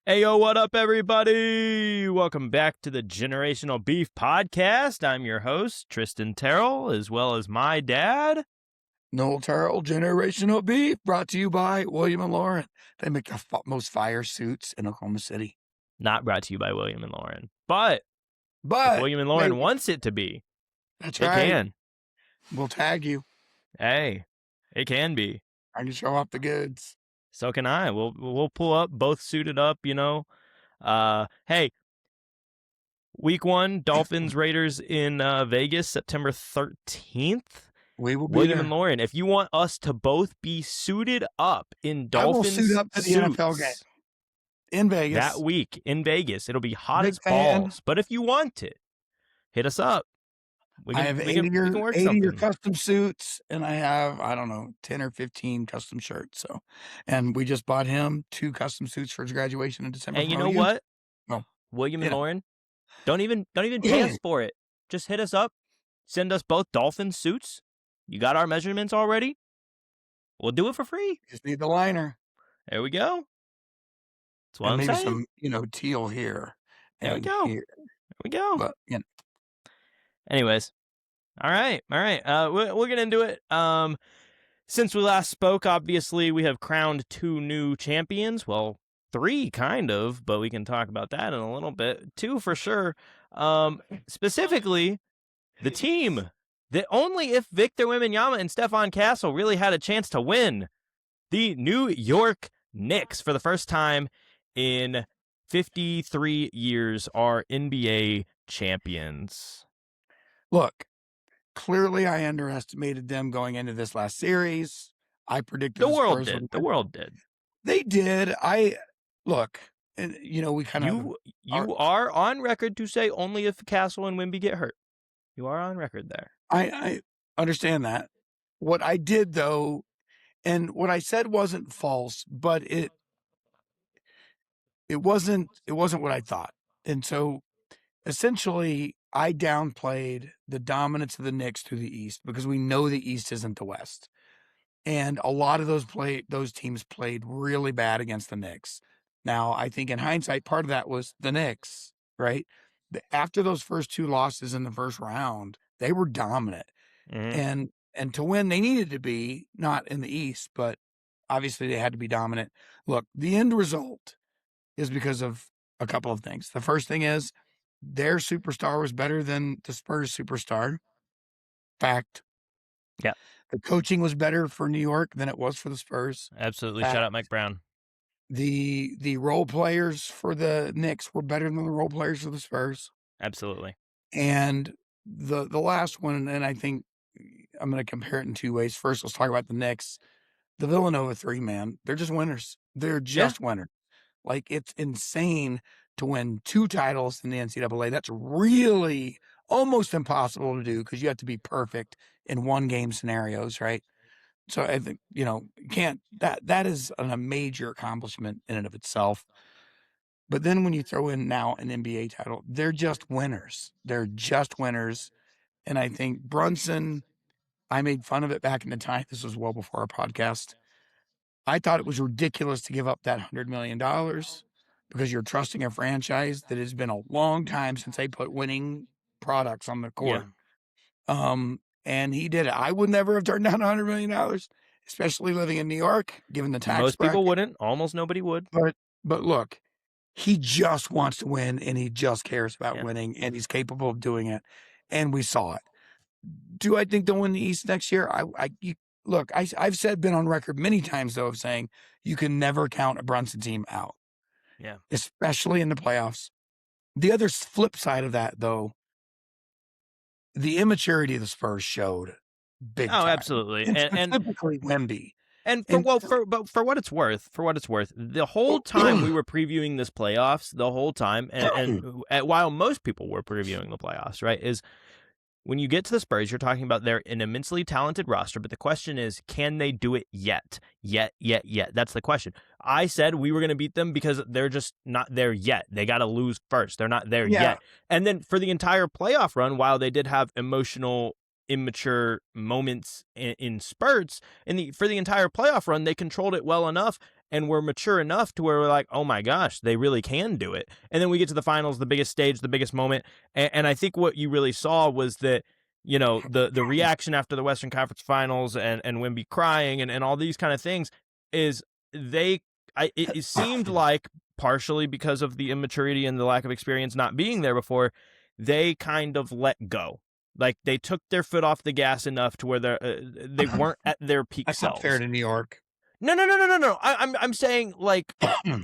Hey, yo, what up, everybody? Welcome back to the Generational Beef Podcast. I'm your host, Tristan Terrell, as well as my dad, Noel Terrell, Generational Beef, brought to you by William and Lauren. They make the most fire suits in Oklahoma City. not brought to you by William and Lauren, but if But William and Lauren wants it to be, that's it right. can. We'll tag you. Hey, it can be. I can show off the goods. So can I. We'll pull up, both suited up, you know. Hey, week 1, Dolphins Raiders in Vegas, September 13th. We will be William there. and Lauren, if you want us to both be suited up in I will Dolphins suit up to the NFL game in Vegas. that week in Vegas, it'll be hot Big as fan. balls. But if you want it, hit us up. I have 80 your custom suits, and I have, 10 or 15 custom shirts. So, and we just bought him 2 custom suits for his graduation in December. And you know what? Oh, William and Lauren, don't even pay us for it. Just hit us up. Send us both Dolphin suits. You got our measurements already? We'll do it for free. Just need the liner. There we go. That's what I'm maybe saying. some, teal here. There we go. Here. There we go. But, anyways, all right. We'll get into it. Since we last spoke, obviously, we have crowned 2 new champions. Well, 3 kind of, but we can talk about that in a little bit. 2 for sure. Specifically, the team that only if Victor Wembanyama and Stephon Castle really had a chance to win, the New York Knicks, for the first time in 53 years, are NBA champions. Look, clearly I underestimated them going into this last series. I predicted the world did. The world did. They did. Look, and we kind of you are on record to say only if Castle and Wemby get hurt. You are on record there. I understand that. What I did though, and what I said wasn't false, but it wasn't what I thought. And so essentially I downplayed the dominance of the Knicks through the East because we know the East isn't the West. And a lot of those teams played really bad against the Knicks. Now, I think in hindsight, part of that was the Knicks, right? After those first 2 losses in the first round, they were dominant. Mm-hmm. And to win, they needed to be, not in the East, but obviously they had to be dominant. Look, the end result is because of a couple of things. The first thing is their superstar was better than the Spurs superstar. Fact. Yeah. The coaching was better for New York than it was for the Spurs. Absolutely. Fact. Shout out Mike Brown. The role players for the Knicks were better than the role players for the Spurs. Absolutely. And the last one, and I think I'm going to compare it in 2 ways. First, let's talk about the Knicks. The Villanova 3, man, they're just winners. They're just winners. Like, it's insane to win 2 titles in the NCAA. That's really almost impossible to do because you have to be perfect in 1-game scenarios, right? So I think, that is a major accomplishment in and of itself. But then when you throw in now an NBA title, they're just winners. They're just winners. And I think Brunson, I made fun of it back in the time. This was well before our podcast. I thought it was ridiculous to give up that $100 million because you're trusting a franchise that has been a long time since they put winning products on the court. Yeah. And he did it. I would never have turned down $100 million, especially living in New York, given the tax Most bracket. People wouldn't. Almost nobody would. But look, he just wants to win, and he just cares about winning, and he's capable of doing it. And we saw it. Do I think they'll win the East next year? Look, I've been on record many times, though, of saying you can never count a Brunson team out. Yeah. Especially in the playoffs. The other flip side of that, though, the immaturity of the Spurs showed big time. Oh, absolutely. And typically Wemby. And for what it's worth, the whole time we were previewing this playoffs, the whole time, and while most people were previewing the playoffs, right, is when you get to the Spurs, you're talking about they're an immensely talented roster, but the question is, can they do it yet? That's the question. I said we were going to beat them because they're just not there yet. They got to lose first. They're not there yet. And then for the entire playoff run, while they did have emotional, immature moments in spurts, for the entire playoff run, they controlled it well enough. and we're mature enough to where we're like, oh my gosh, they really can do it. And then we get to the finals, the biggest stage, the biggest moment. And I think what you really saw was that, the reaction after the Western Conference Finals and Wemby crying and all these kind of things is it seemed like partially because of the immaturity and the lack of experience not being there before, they kind of let go. Like they took their foot off the gas enough to where they weren't at their peak That's selves. not fair to New York. No. I'm saying like I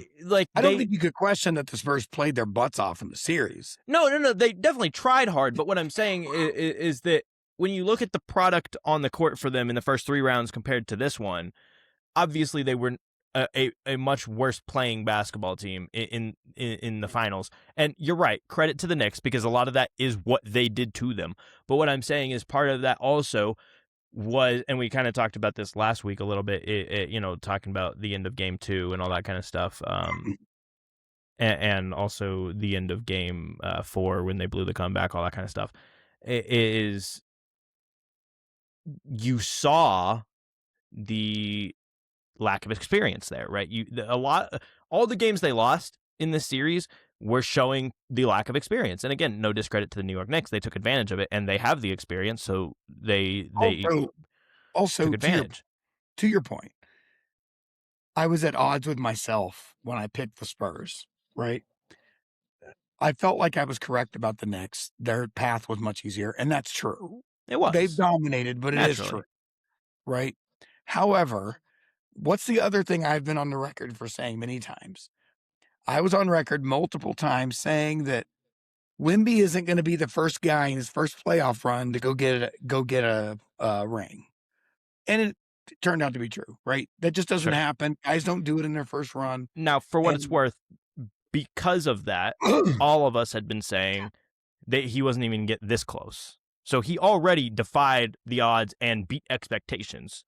don't think you could question that the Spurs played their butts off in the series. No. They definitely tried hard, but what I'm saying is that when you look at the product on the court for them in the first 3 rounds compared to this one, obviously they were a much worse playing basketball team in the finals. And you're right, credit to the Knicks, because a lot of that is what they did to them. But what I'm saying is part of that also was, and we kind of talked about this last week a little bit, talking about the end of game 2 and all that kind of stuff. And also the end of game 4 when they blew the comeback, all that kind of stuff. Is you saw the lack of experience there, right? All the games they lost in this series were showing the lack of experience. And again, no discredit to the New York Knicks. They took advantage of it, and they have the experience, so they also took advantage. To your point, I was at odds with myself when I picked the Spurs, right? I felt like I was correct about the Knicks. Their path was much easier, and that's true. It was. They've dominated, but it is true, right? However, what's the other thing I've been on the record for saying many times? I was on record multiple times saying that Wemby isn't going to be the first guy in his first playoff run to go get a ring. And it turned out to be true, right? That just doesn't happen. Guys don't do it in their first run. Now, for what it's worth, because of that, all of us had been saying that he wasn't even get this close. So he already defied the odds and beat expectations.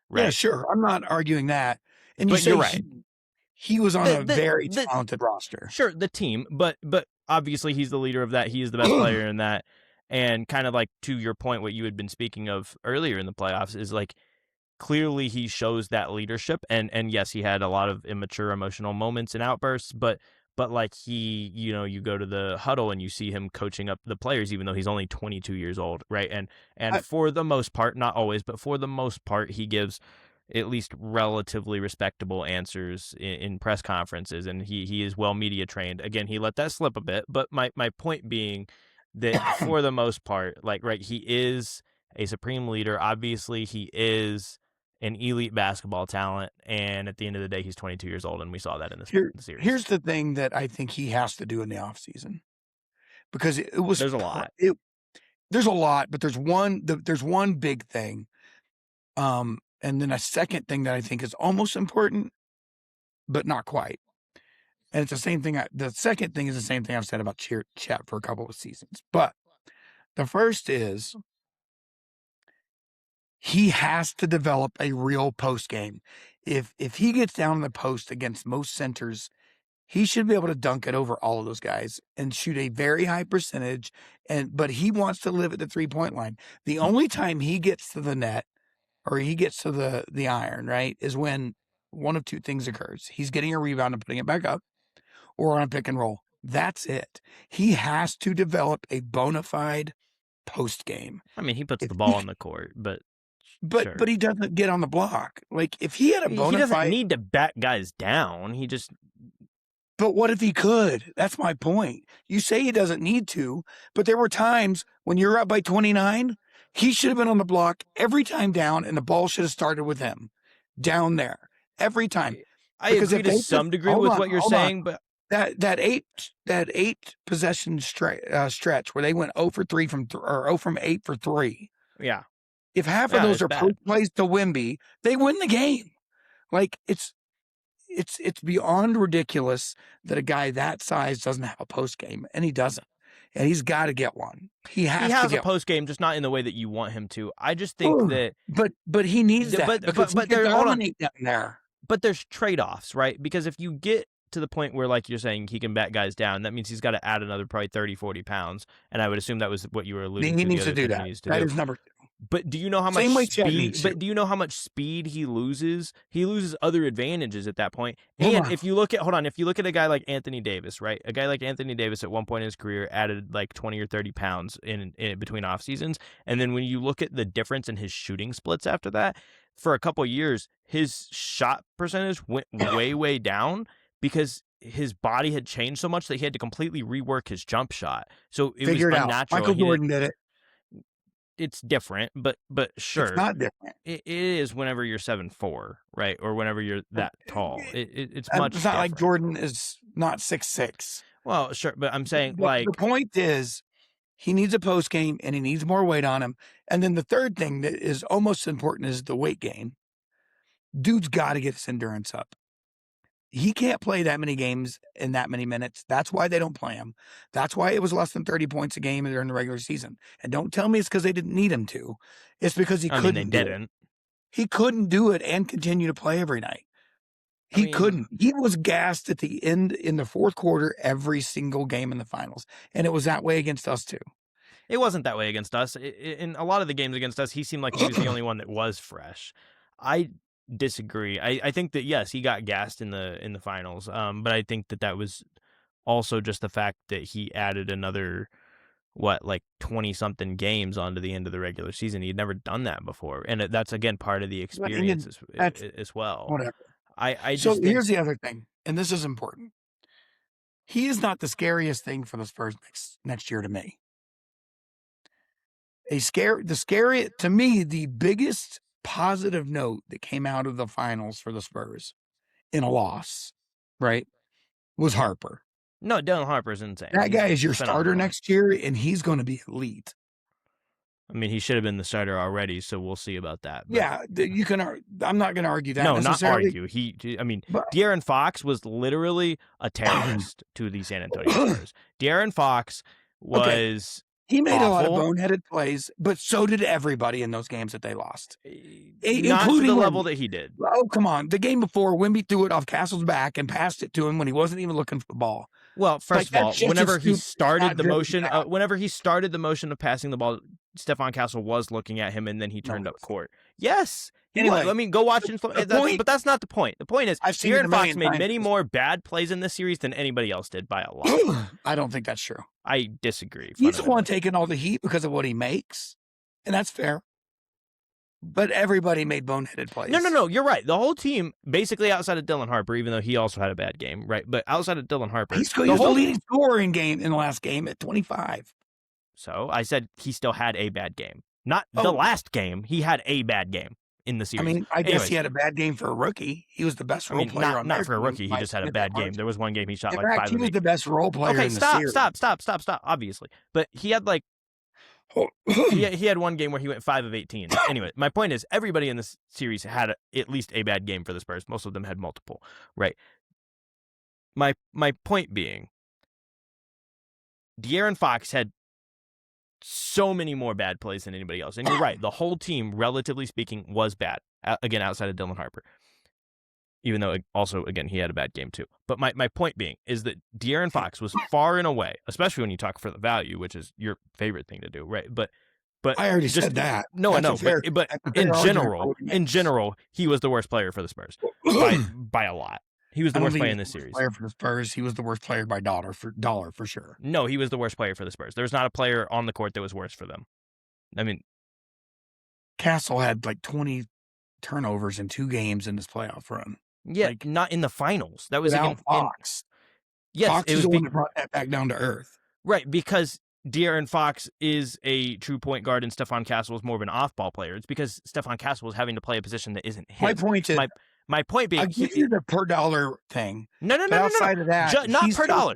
Right? Yeah, sure. I'm not arguing that. And you're right. He was on a very talented roster. Sure, the team, but obviously he's the leader of that. He is the best player in that. And kind of like to your point, what you had been speaking of earlier in the playoffs is like clearly he shows that leadership. And yes, he had a lot of immature emotional moments and outbursts, but like he, you go to the huddle and you see him coaching up the players, even though he's only 22 years old, right? And for the most part, not always, but for the most part, he gives at least relatively respectable answers in press conferences, and he is well media trained. Again, he let that slip a bit, but my point being that for the most part, he is a supreme leader. Obviously, he is an elite basketball talent, and at the end of the day, he's 22 years old, and we saw that in the series. Here's the thing that I think he has to do in the offseason, because there's a lot. There's a lot, but there's one big thing. And then a second thing that I think is almost important, but not quite. And it's the same thing. The second thing is the same thing I've said about Chat for a couple of seasons. But the first is he has to develop a real post game. If he gets down in the post against most centers, he should be able to dunk it over all of those guys and shoot a very high percentage. But he wants to live at the 3-point line. The only time he gets to the net or he gets to the iron, right, is when one of two things occurs. He's getting a rebound and putting it back up, or on a pick and roll. That's it. He has to develop a bona fide post game. I mean, he puts the ball on the court, but he doesn't get on the block. Like if he had a bona fide, he doesn't need to bat guys down. He just. But what if he could? That's my point. You say he doesn't need to, but there were times when you're up by 29. He should have been on the block every time down, and the ball should have started with him down there every time. I agree to some degree with what you're saying, but that eight possession stretch where they went 0 for 3 or 0 from 8 for 3. Yeah. If half of those are post plays to Wemby, they win the game. Like it's beyond ridiculous that a guy that size doesn't have a post game, and he doesn't. And he's got to get one. He has a post game, just not in the way that you want him to. I just think that, but he needs that because he can dominate down there. But there's trade-offs, right? Because if you get to the point where, like you're saying, he can bat guys down, that means he's got to add another probably 30, 40 pounds. And I would assume that was what you were alluding to. He needs to do that. That is number 2. But do you know how much Same way Chad speed? needs to. But do you know how much speed he loses? He loses other advantages at that point. Hold And on. if you look at a guy like Anthony Davis, right? A guy like Anthony Davis at one point in his career added like 20 or 30 pounds in between off seasons, and then when you look at the difference in his shooting splits after that, for a couple of years, his shot percentage went way down because his body had changed so much that he had to completely rework his jump shot. So it Figure was it out. unnatural. Michael Jordan did it. It's different, but sure. It's not different. It is whenever you're 7'4", right? Or whenever you're that tall. It's much It's not like different. Jordan is not 6'6". Well, sure, but I'm saying The point is he needs a post game and he needs more weight on him. And then the third thing that is almost important is the weight gain. Dude's got to get his endurance up. He can't play that many games in that many minutes. That's why they don't play him. That's why it was less than 30 points a game during the regular season. And don't tell me it's because they didn't need him to. It's because he couldn't. They didn't. He couldn't do it and continue to play every night. He couldn't. He was gassed at the end in the fourth quarter every single game in the finals. And it was that way against us too. It wasn't that way against us. In a lot of the games against us, he seemed like he was the only one that was fresh. I disagree. I think that, yes, he got gassed in the finals, but I think that was also just the fact that he added another 20-something games onto the end of the regular season. He'd never done that before, and that's again part of the experience as well. Whatever. Here's the other thing, and this is important. He is not the scariest thing for the Spurs next year to me. To me, the biggest positive note that came out of the finals for the Spurs in a loss, right, was Harper. No, Dylan Harper's insane. That guy is your starter next year, and he's going to be elite. I mean, he should have been the starter already, so we'll see about that. But yeah, you can. I'm not going to argue that. No, not argue. De'Aaron Fox was literally a terrorist to the San Antonio Spurs. De'Aaron Fox was. He made a lot of boneheaded plays, but so did everybody in those games that they lost. Not to the level that he did. Oh, come on. The game before, Wemby threw it off Castle's back and passed it to him when he wasn't even looking for the ball. Well, first of all, whenever he started the motion of passing the ball, Stephon Castle was looking at him, and then he turned up court. Yes. Anyway, let me go watch it. But that's not the point. The point is, De'Aaron Fox made many more bad plays in this series than anybody else did by a lot. I don't think that's true. I disagree. He's the one taking all the heat because of what he makes, and that's fair. But everybody made boneheaded plays. No, you're right. The whole team, basically outside of Dylan Harper, even though he also had a bad game, right? But outside of Dylan Harper, he was the leading scorer in the last game at 25. So I said he still had a bad game. Not the last game. He had a bad game in the series. I mean, I guess he had a bad game for a rookie. He was the best role player on not for a rookie. He just had a bad game. There was one game he shot like 5 he was the best role player in the series. Okay, stop. Obviously. But he had he had one game where he went 5 of 18. Anyway, my point is everybody in this series had at least a bad game for the Spurs. Most of them had multiple, right? My point being, De'Aaron Fox had so many more bad plays than anybody else. And you're right. The whole team, relatively speaking, was bad. Again, outside of Dylan Harper. Even though, also, again, he had a bad game too. But my point being is that De'Aaron Fox was far and away, especially when you talk for the value, which is your favorite thing to do, right? But I already said that. No, I know. But in general, he was the worst player for the Spurs by a lot. He was the worst player in this series. Player for the Spurs. He was the worst player by dollar for sure. No, he was the worst player for the Spurs. There was not a player on the court that was worse for them. I mean, Castle had like 20 turnovers in 2 games in this playoff run. Yeah, not in the finals. That was against Fox. Yes, Fox is the one that brought that back down to earth. Right, because De'Aaron Fox is a true point guard and Stephon Castle is more of an off-ball player. It's because Stephon Castle is having to play a position that isn't his. My point being, I give you the per dollar thing. No. Outside of that, not per dollar.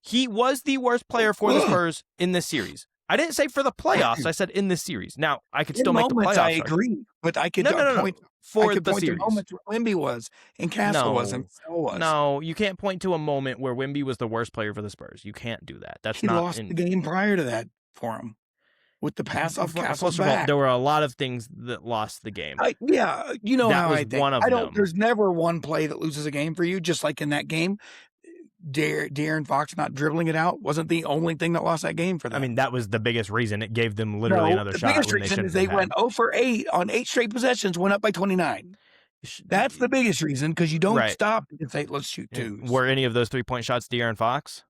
He was the worst player for the Spurs in this series. I didn't say for the playoffs. I said in this series. Now I could still make the playoffs. I agree, but I could point for the series. To moments where Wemby was and Castle wasn't. No, you can't point to a moment where Wemby was the worst player for the Spurs. You can't do that. He lost the game prior to that for him. With the pass off Castle's back. First of all, there were a lot of things that lost the game. You know that how was I think. One of them. There's never one play that loses a game for you. Just like in that game, De'Aaron Fox not dribbling it out wasn't the only thing that lost that game for them. I mean, that was the biggest reason. It gave them literally no, another the shot biggest when they reason is shouldn't they have had. went 0 for 8 on 8 straight possessions, went up by 29. That's the biggest reason, because you don't Right. stop and say, let's shoot twos. Were any of those 3-point shots De'Aaron Fox?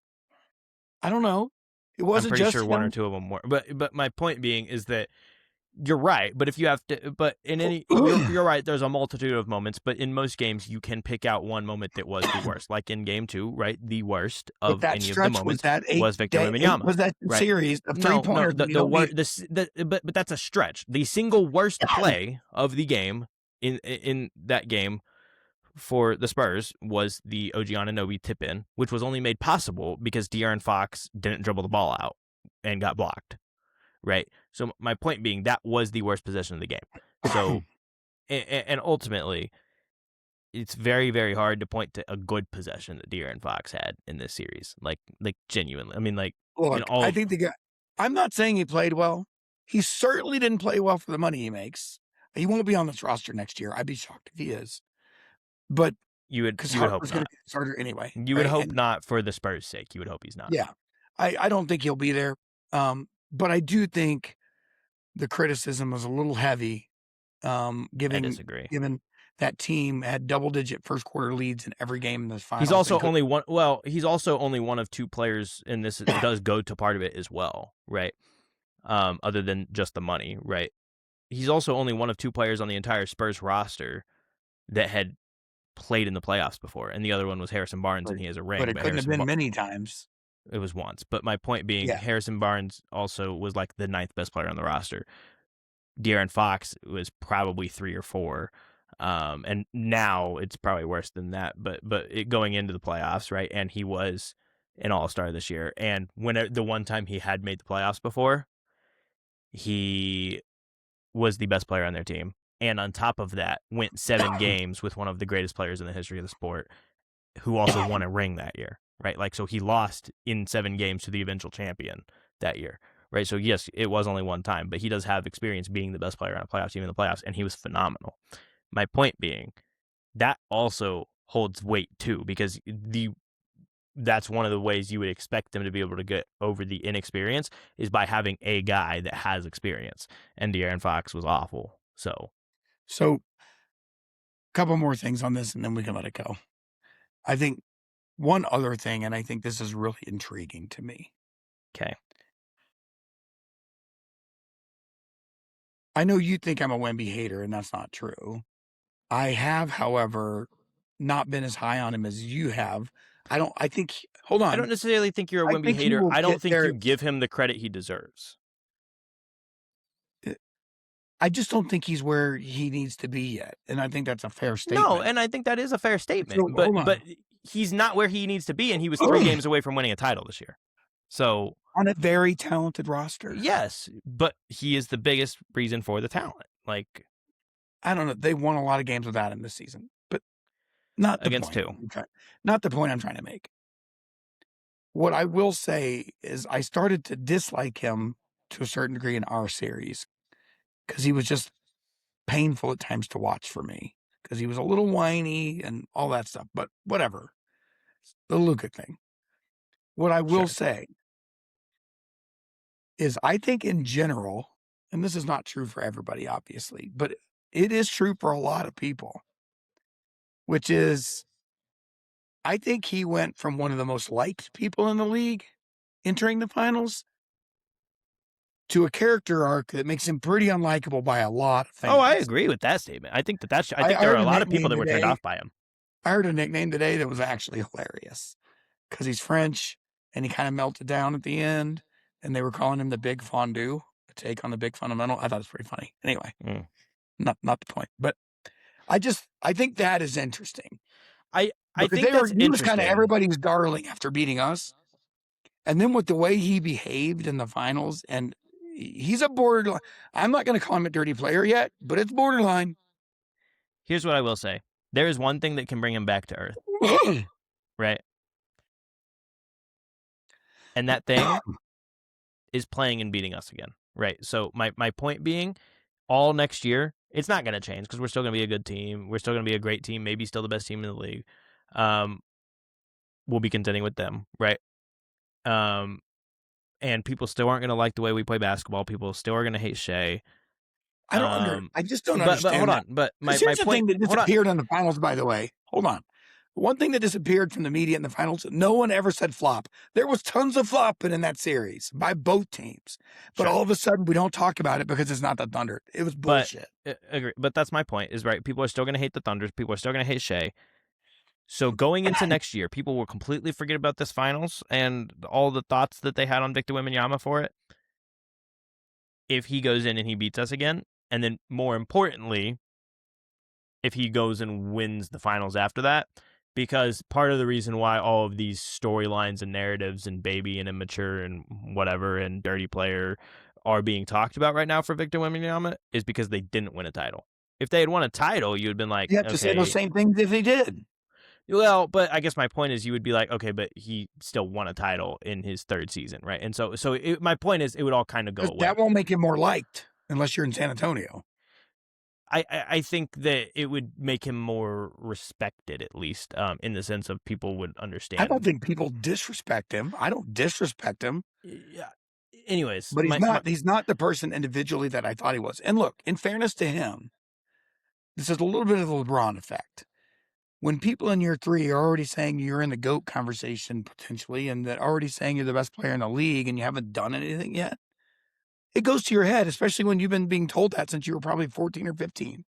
I don't know. It I'm wasn't pretty just sure him. one or two of them were. But my point being is that you're right. But if you have to, but in any, you're right. There's a multitude of moments, but in most games you can pick out one moment that was the worst. Like in game 2, right? The worst of that any of the stretch moments was Victor Wembanyama. was that right? series of 3-pointers. But that's a stretch. The single worst play of the game in that game for the Spurs was the OG Anunoby tip-in, which was only made possible because De'Aaron Fox didn't dribble the ball out and got blocked, right? So my point being, that was the worst possession of the game. So, and ultimately, it's very, very hard to point to a good possession that De'Aaron Fox had in this series. Like genuinely. I mean, like, Look, I think the guy, I'm not saying he played well. He certainly didn't play well for the money he makes. He won't be on this roster next year. I'd be shocked if he is. But you would hope Harper's going not. to be a starter anyway. You would hope not for the Spurs' sake. You would hope he's not. Yeah. I don't think he'll be there. But I do think the criticism was a little heavy. I disagree. Given that team had double-digit first-quarter leads in every game in the finals. He's also only one. Well, he's also only one of two players in this. It does go to part of it as well, right? Other than just the money, right? He's also only one of two players on the entire Spurs roster that had played in the playoffs before, and the other one was Harrison Barnes, and he has a ring. But it couldn't have been many times. It was once. But my point being, Harrison Barnes also was like the 9th best player on the roster. De'Aaron Fox was probably 3 or 4. And now it's probably worse than that. But going into the playoffs, right? And he was an all-star this year. And when the one time he had made the playoffs before, he was the best player on their team. And on top of that, went 7 games with one of the greatest players in the history of the sport, who also won a ring that year, right? Like, so he lost in 7 games to the eventual champion that year, right? So yes, it was only one time, but he does have experience being the best player on a playoff team in the playoffs, and he was phenomenal. My point being, that also holds weight too, because that's one of the ways you would expect them to be able to get over the inexperience is by having a guy that has experience, and De'Aaron Fox was awful. So a couple more things on this, and then we can let it go. I think one other thing, and I think this is really intriguing to me. Okay. I know you think I'm a Wemby hater, and that's not true. I have, however, not been as high on him as you have. Hold on. I don't necessarily think you're a Wemby hater. I don't think you give him the credit he deserves. I just don't think he's where he needs to be yet. And I think that's a fair statement. No, and I think that is a fair statement. But he's not where he needs to be, and he was 3 games away from winning a title this year. So on a very talented roster. Yes, but he is the biggest reason for the talent. Like, I don't know. They won a lot of games without him this season, but not the against point. 2. Not the point I'm trying to make. What I will say is I started to dislike him to a certain degree in our series because he was just painful at times to watch for me because he was a little whiny and all that stuff, but whatever. The Luka thing. What I will say is I think in general, and this is not true for everybody, obviously, but it is true for a lot of people, which is I think he went from one of the most liked people in the league entering the finals to a character arc that makes him pretty unlikable by a lot of fans. Oh, I agree with that statement. I think I think there are a lot of people that were turned off by him. I heard a nickname today that was actually hilarious because he's French and he kind of melted down at the end, and they were calling him the Big Fondue, a take on the Big Fundamental. I thought it was pretty funny. Anyway, not the point, but I think that is interesting. I think that's he was kind of everybody's darling after beating us. And then with the way he behaved in the finals, and he's a borderline. I'm not going to call him a dirty player yet, but it's borderline. Here's what I will say. There is one thing that can bring him back to earth. Right? And that thing is playing and beating us again. Right? So my point being, all next year, it's not going to change because we're still going to be a good team. We're still going to be a great team, maybe still the best team in the league. will be contending with them, right? And people still aren't going to like the way we play basketball. People still are going to hate Shea. I just don't But hold understand that. on. But 'Cause my here's the point. thing that Hold on. disappeared in the finals, by the way. Hold on. One thing that disappeared from the media in the finals, no one ever said flop. There was tons of flopping in that series by both teams. But Sure. all of a sudden, we don't talk about it because it's not the Thunder. It was But bullshit. agree. But that's my point. Is right. People are still going to hate the Thunders. People are still going to hate Shea. So going into next year, people will completely forget about this finals and all the thoughts that they had on Victor Wembanyama for it. If he goes in and he beats us again, and then more importantly, if he goes and wins the finals after that, because part of the reason why all of these storylines and narratives and baby and immature and whatever and dirty player are being talked about right now for Victor Wembanyama is because they didn't win a title. If they had won a title, you would have been like, You have to say those okay, same things if he did. well, but I guess my point is you would be like, okay, but he still won a title in his third season, right? And so my point is it would all kind of go Because away. that won't make him more liked unless you're in San Antonio. I think that it would make him more respected, at least, in the sense of people would understand. I don't think people disrespect him. I don't disrespect him. Yeah. Anyways, But he's not the person individually that I thought he was. And look, in fairness to him, this is a little bit of the LeBron effect. When people in year 3 are already saying you're in the GOAT conversation potentially, and they're already saying you're the best player in the league and you haven't done anything yet, it goes to your head, especially when you've been being told that since you were probably 14 or 15.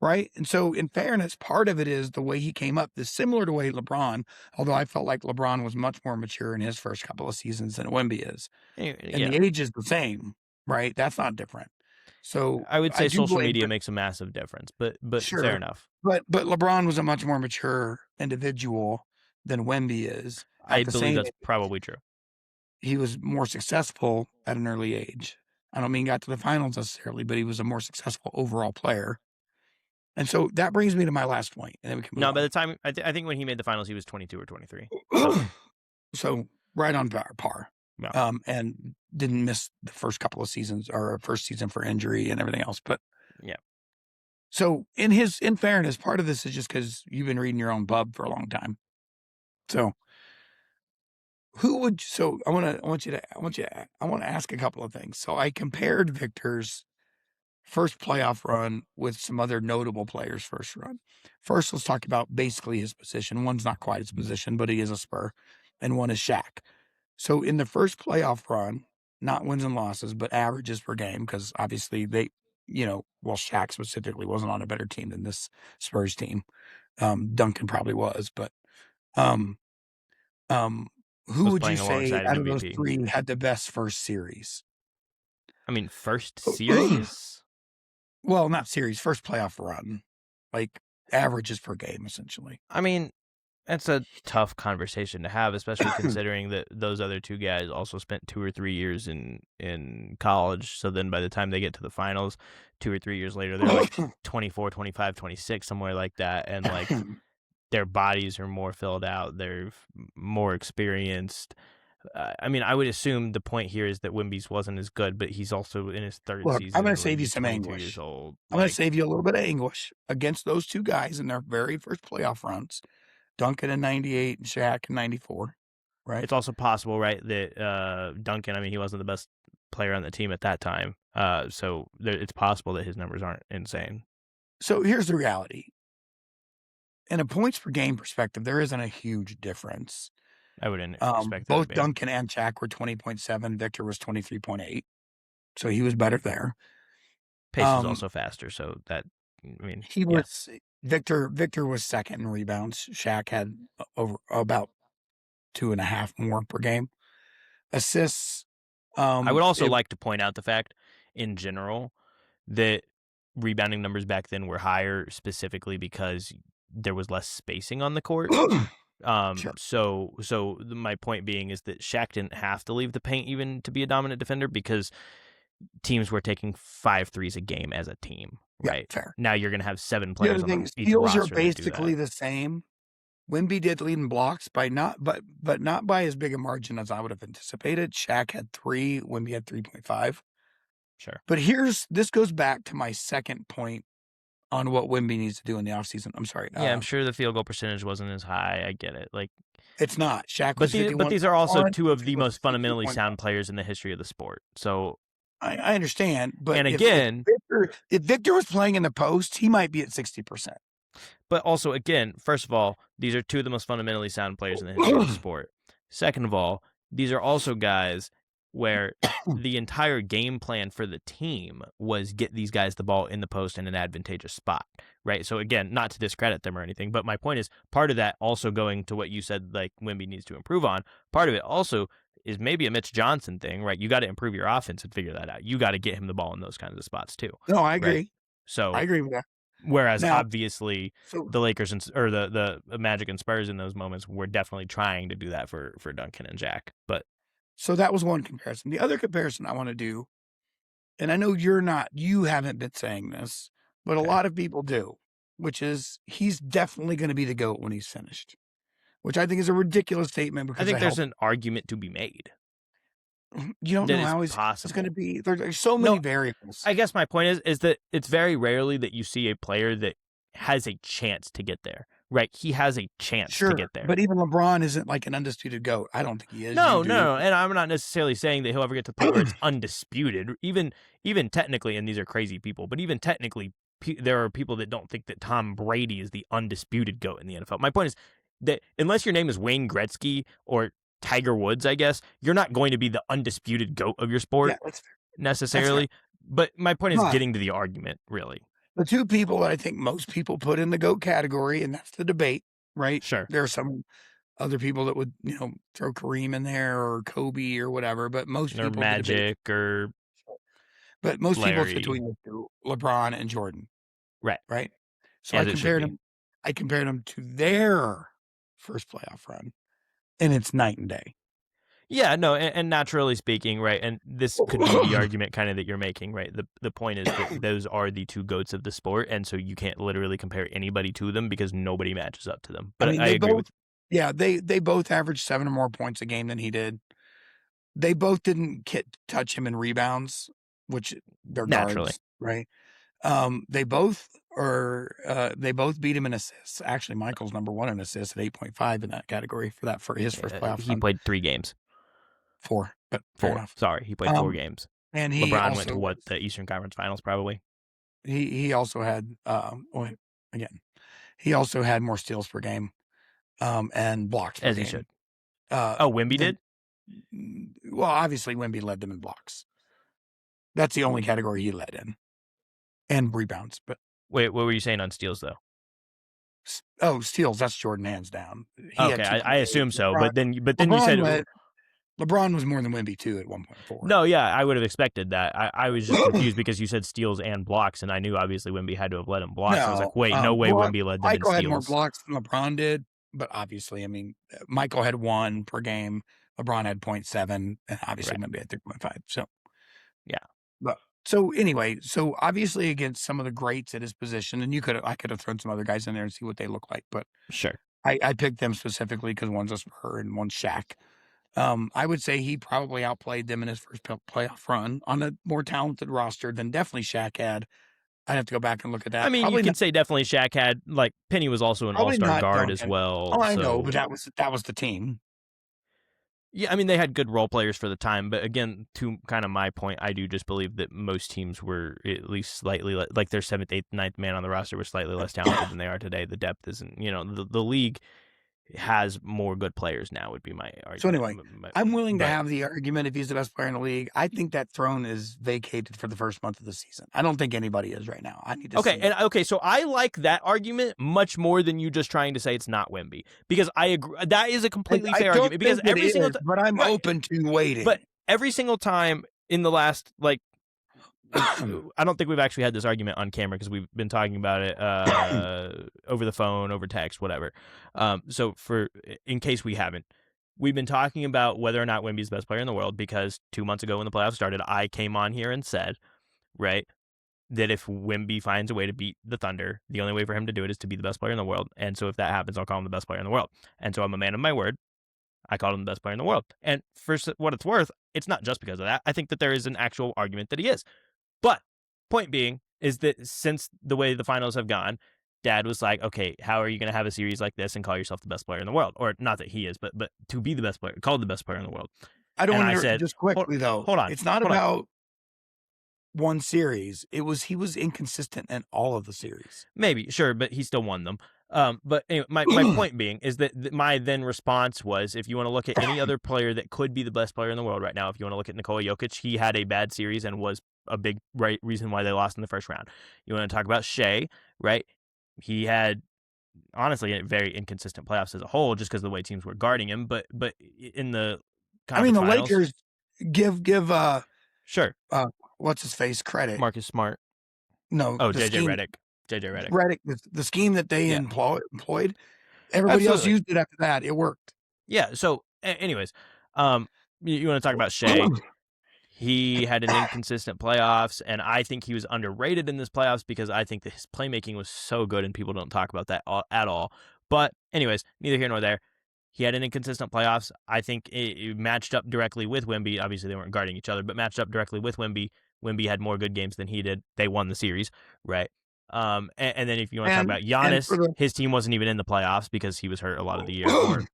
Right. And so, in fairness, part of it is the way he came up, is similar to the way LeBron, although I felt like LeBron was much more mature in his first couple of seasons than Wemby is. And yeah, the age is the same, right? That's not different. So I would I say do social blame, media makes a massive difference, but fair sure, enough. but LeBron was a much more mature individual than Wemby is. I At the believe same that's age, probably true. he was more successful at an early age. I don't mean got to the finals necessarily, but he was a more successful overall player. And so that brings me to my last point, and then we can move No, by on. the time I think when he made the finals, he was 22 or 23. So So right on par. yeah, And didn't miss the first couple of seasons or first season for injury and everything else. But yeah. so in fairness, part of this is just because you've been reading your own bub for a long time. So I want to ask a couple of things. So I compared Victor's first playoff run with some other notable players' first run. First, let's talk about basically his position. One's not quite his position, but he is a Spur, and one is Shaq. So in the first playoff run, not wins and losses, but averages per game, because obviously Shaq specifically wasn't on a better team than this Spurs team. Duncan probably was, but um, who Was would you playing say alongside an out of those MVP. three had the best first series? I mean, first series. Well, not series, first playoff run, like averages per game, essentially. I mean, that's a tough conversation to have, especially considering that those other two guys also spent 2 or 3 years in college. So then by the time they get to the finals, 2 or 3 years later, they're like 24, 25, 26, somewhere like that. And like their bodies are more filled out. They're more experienced. I mean, I would assume the point here is that Wimby's wasn't as good, but he's also in his third Look, I'm season. going to Like save you he's some 22 years anguish. old. I'm going to Like save you a little bit of anguish against those two guys in their very first playoff runs. Duncan in 98 and Shaq in 94, right? it's also possible, right, that Duncan, I mean, he wasn't the best player on the team at that time. So it's possible that his numbers aren't insane. So here's the reality. In a points per game perspective, there isn't a huge difference. I wouldn't expect that to Both be. Duncan and Shaq were 20.7. Victor was 23.8. So he was better there. Pace was also faster, so that, I mean, he was Victor was second in rebounds. Shaq had over about 2.5 more per game. Assists. I would also like to point out the fact, in general, that rebounding numbers back then were higher specifically because there was less spacing on the court. Sure. So my point being is that Shaq didn't have to leave the paint even to be a dominant defender because teams were taking 5 threes a game as a team, right? Yeah, fair. Now you're going to have 7 The players other thing, on each steals are roster that do basically that. the same. Wemby did lead in blocks by not by as big a margin as I would have anticipated. Shaq had 3, Wemby had 3.5. Sure. But this goes back to my second point on what Wemby needs to do in the offseason. I'm sorry. Yeah, I'm sure the field goal percentage wasn't as high. I get it. Like, It's not. Shaq but was these are also 51.1. two of the Wemby was most fundamentally 52.5. sound players in the history of the sport. So, I understand, but and if again, Victor was playing in the post, he might be at 60%. but also again, first of all, these are two of the most fundamentally sound players in the history of the sport. Second of all, these are also guys where the entire game plan for the team was get these guys the ball in the post in an advantageous spot, right? So again, not to discredit them or anything, but my point is part of that also going to what you said, like Wemby needs to improve on. Part of it also is maybe a Mitch Johnson thing, right? You got to improve your offense and figure that out. You got to get him the ball in those kinds of spots too, No, I right? agree. I So agree with that. whereas Now, obviously so the Lakers or the Magic and Spurs in those moments were definitely trying to do that for Duncan and Jack, but that was one comparison. The other comparison I want to do, and I know you haven't been saying this, but a okay. lot of people do, which is he's definitely going to be the GOAT when he's finished, which I think is a ridiculous statement I because think there's an argument to be made you don't that know is how it's possible. going to be. There's so many variables. I guess my point is that it's very rarely that you see a player that has a chance to get there, right? He has a chance to get there. But even LeBron isn't like an undisputed GOAT. I don't think he is. No, You do. no, and I'm not necessarily saying that he'll ever get to the point where it's undisputed. Even technically, and these are crazy people, but even technically, there are people that don't think that Tom Brady is the undisputed GOAT in the NFL. My point is that unless your name is Wayne Gretzky or Tiger Woods, I guess, you're not going to be the undisputed GOAT of your sport necessarily. But my point is getting to the argument, really. The two people that I think most people put in the GOAT category, and that's the debate, right? Sure. There are some other people that would, throw Kareem in there or Kobe or whatever, but most Or people Magic or but most people Larry. it's between LeBron and Jordan. Right. Right. So As I compared them to their first playoff run, and it's night and day. Yeah, no, and naturally speaking, right, and this could be the argument kind of that you're making, right? The point is that those are the two GOATs of the sport, and so you can't literally compare anybody to them because nobody matches up to them. But I agree with you. Yeah, they both averaged 7 or more points a game than he did. They both didn't touch him in rebounds, which they're Naturally. guards, right? They both beat him in assists. Actually, Michael's number 1 in assists at 8.5 in that category for his first playoff He run. played 3 games. 4, but 4. Sorry, he played 4 games. And LeBron went to the Eastern Conference Finals probably. He also had he also had more steals per game, and blocks per as game. He should. Wemby did? Well, obviously Wemby led them in blocks. That's the only category he led in, and rebounds. But wait, what were you saying on steals though? Oh, steals. That's Jordan hands down. Okay, I assume so. But then you said LeBron was more than Wemby too at 1.4. No, yeah, I would have expected that. I was just confused because you said steals and blocks, and I knew obviously Wemby had to have led him blocks. No, I was like, wait, no way Wemby led them in steals. Michael had more blocks than LeBron did, but obviously, I mean, Michael had 1 per game. LeBron had 0.7, and obviously Wemby had 3.5. So, yeah. But so anyway, obviously against some of the greats at his position, and I could have thrown some other guys in there and see what they look like, but sure, I picked them specifically because one's a Spur and one's Shaq. I would say he probably outplayed them in his first playoff run on a more talented roster than definitely Shaq had. I'd have to go back and look at that. I mean, you can say definitely Shaq had, like, Penny was also an all-star guard as well. Oh, I know, but that was the team. Yeah, I mean, they had good role players for the time, but again, to kind of my point, I do just believe that most teams were at least slightly, like their 7th, 8th, 9th man on the roster were slightly less talented than they are today. The depth isn't, the league has more good players now would be my argument. So anyway, I'm willing to have the argument if he's the best player in the league. I think that throne is vacated for the first month of the season. I don't think anybody is right now. I need to see. So I like that argument much more than you just trying to say it's not Wemby, because I agree that is a completely fair argument, because every single time, but I'm open to waiting. But every single time in the last, like, I don't think we've actually had this argument on camera because we've been talking about it over the phone, over text, whatever. So in case we haven't, we've been talking about whether or not Wemby's the best player in the world because 2 months ago when the playoffs started, I came on here and said, right, that if Wemby finds a way to beat the Thunder, the only way for him to do it is to be the best player in the world. And so if that happens, I'll call him the best player in the world. And so I'm a man of my word. I called him the best player in the world. And for what it's worth, it's not just because of that. I think that there is an actual argument that he is. But point being, is that since the way the finals have gone, Dad was like, okay, how are you going to have a series like this and call yourself the best player in the world? Or not that he is, but to be the best player, called the best player in the world. I don't And want I to said, just hold, quickly though. hold on, It's not hold on. about one series. He was inconsistent in all of the series. Maybe, sure, but he still won them. But anyway, my point being is that my then response was, if you want to look at any other player that could be the best player in the world right now, if you want to look at Nikola Jokic, he had a bad series and was a big reason why they lost in the first round. You want to talk about Shea, right? He had honestly a very inconsistent playoffs as a whole, just because of the way teams were guarding him. But in the conference the finals, Lakers give sure, what's his face credit. Marcus Smart. No, Oh, the JJ scheme, Redick. the scheme that they Yeah. employed. Everybody else Absolutely. used it after that. It worked. Yeah. So, anyways, you want to talk about Shea? He had an inconsistent playoffs, and I think he was underrated in this playoffs because I think that his playmaking was so good, and people don't talk about that at all. But anyways, neither here nor there. He had an inconsistent playoffs. I think it matched up directly with Wemby. Obviously, they weren't guarding each other, but matched up directly with Wemby. Wemby had more good games than he did. They won the series, right? And then if you want to talk about Giannis, his team wasn't even in the playoffs because he was hurt a lot of the year, or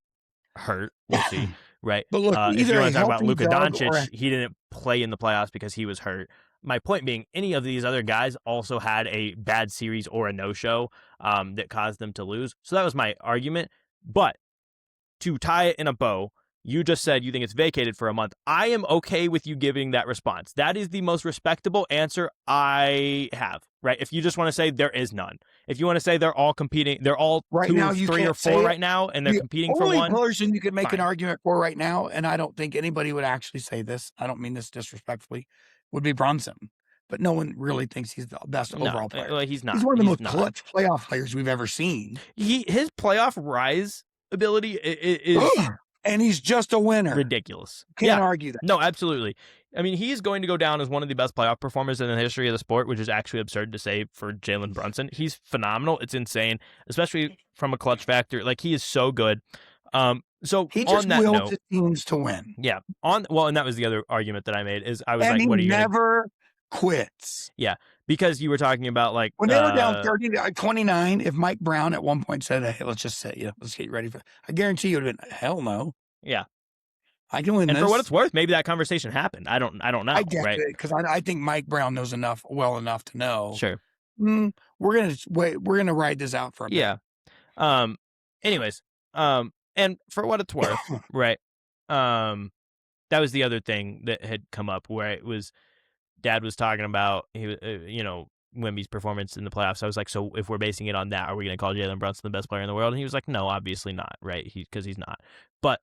hurt. We'll see, right? But look, if you either want a to talk about healthy Luka Doug Doncic, he didn't play in the playoffs because he was hurt. My point being, any of these other guys also had a bad series or a no-show that caused them to lose. So that was my argument. But to tie it in a bow, you just said you think it's vacated for a month. I am okay with you giving that response. That is the most respectable answer I have, right? If you just want to say there is none. If you want to say they're all competing, they're all right 2 now, or you 3 or can't 4 say right now, and they're the competing for one. only person you could make fine. an argument for right now, and I don't think anybody would actually say this, I don't mean this disrespectfully, would be Brunson. But no one really thinks he's the best overall player. He's not. He's one of the most not. clutch playoff players we've ever seen. His playoff rise ability is and he's just a winner. Ridiculous. Can't argue that. No, absolutely. I mean, he's going to go down as one of the best playoff performers in the history of the sport, which is actually absurd to say for Jalen Brunson. He's phenomenal. It's insane, especially from a clutch factor. Like, he is so good. So he just on that wills note, his teams to win. Yeah. And that was the other argument that I made is I was and like, what are you never quits. Yeah, because you were talking about like when they were down 30-29. If Mike Brown at one point said, "Hey, let's just sit, let's get you ready for," I guarantee you would have been, "Hell no." Yeah, I can win. And this. for what it's worth, maybe that conversation happened. I don't know. I get right? it because I think Mike Brown knows well enough to know. Sure. We're gonna wait. We're gonna ride this out for a bit. Yeah. Anyways. And for what it's worth, right? That was the other thing that had come up where it was Dad was talking about Wemby's performance in the playoffs. I was like, so if we're basing it on that, are we going to call Jalen Brunson the best player in the world? And he was like, no, obviously not, right? Because he's not. But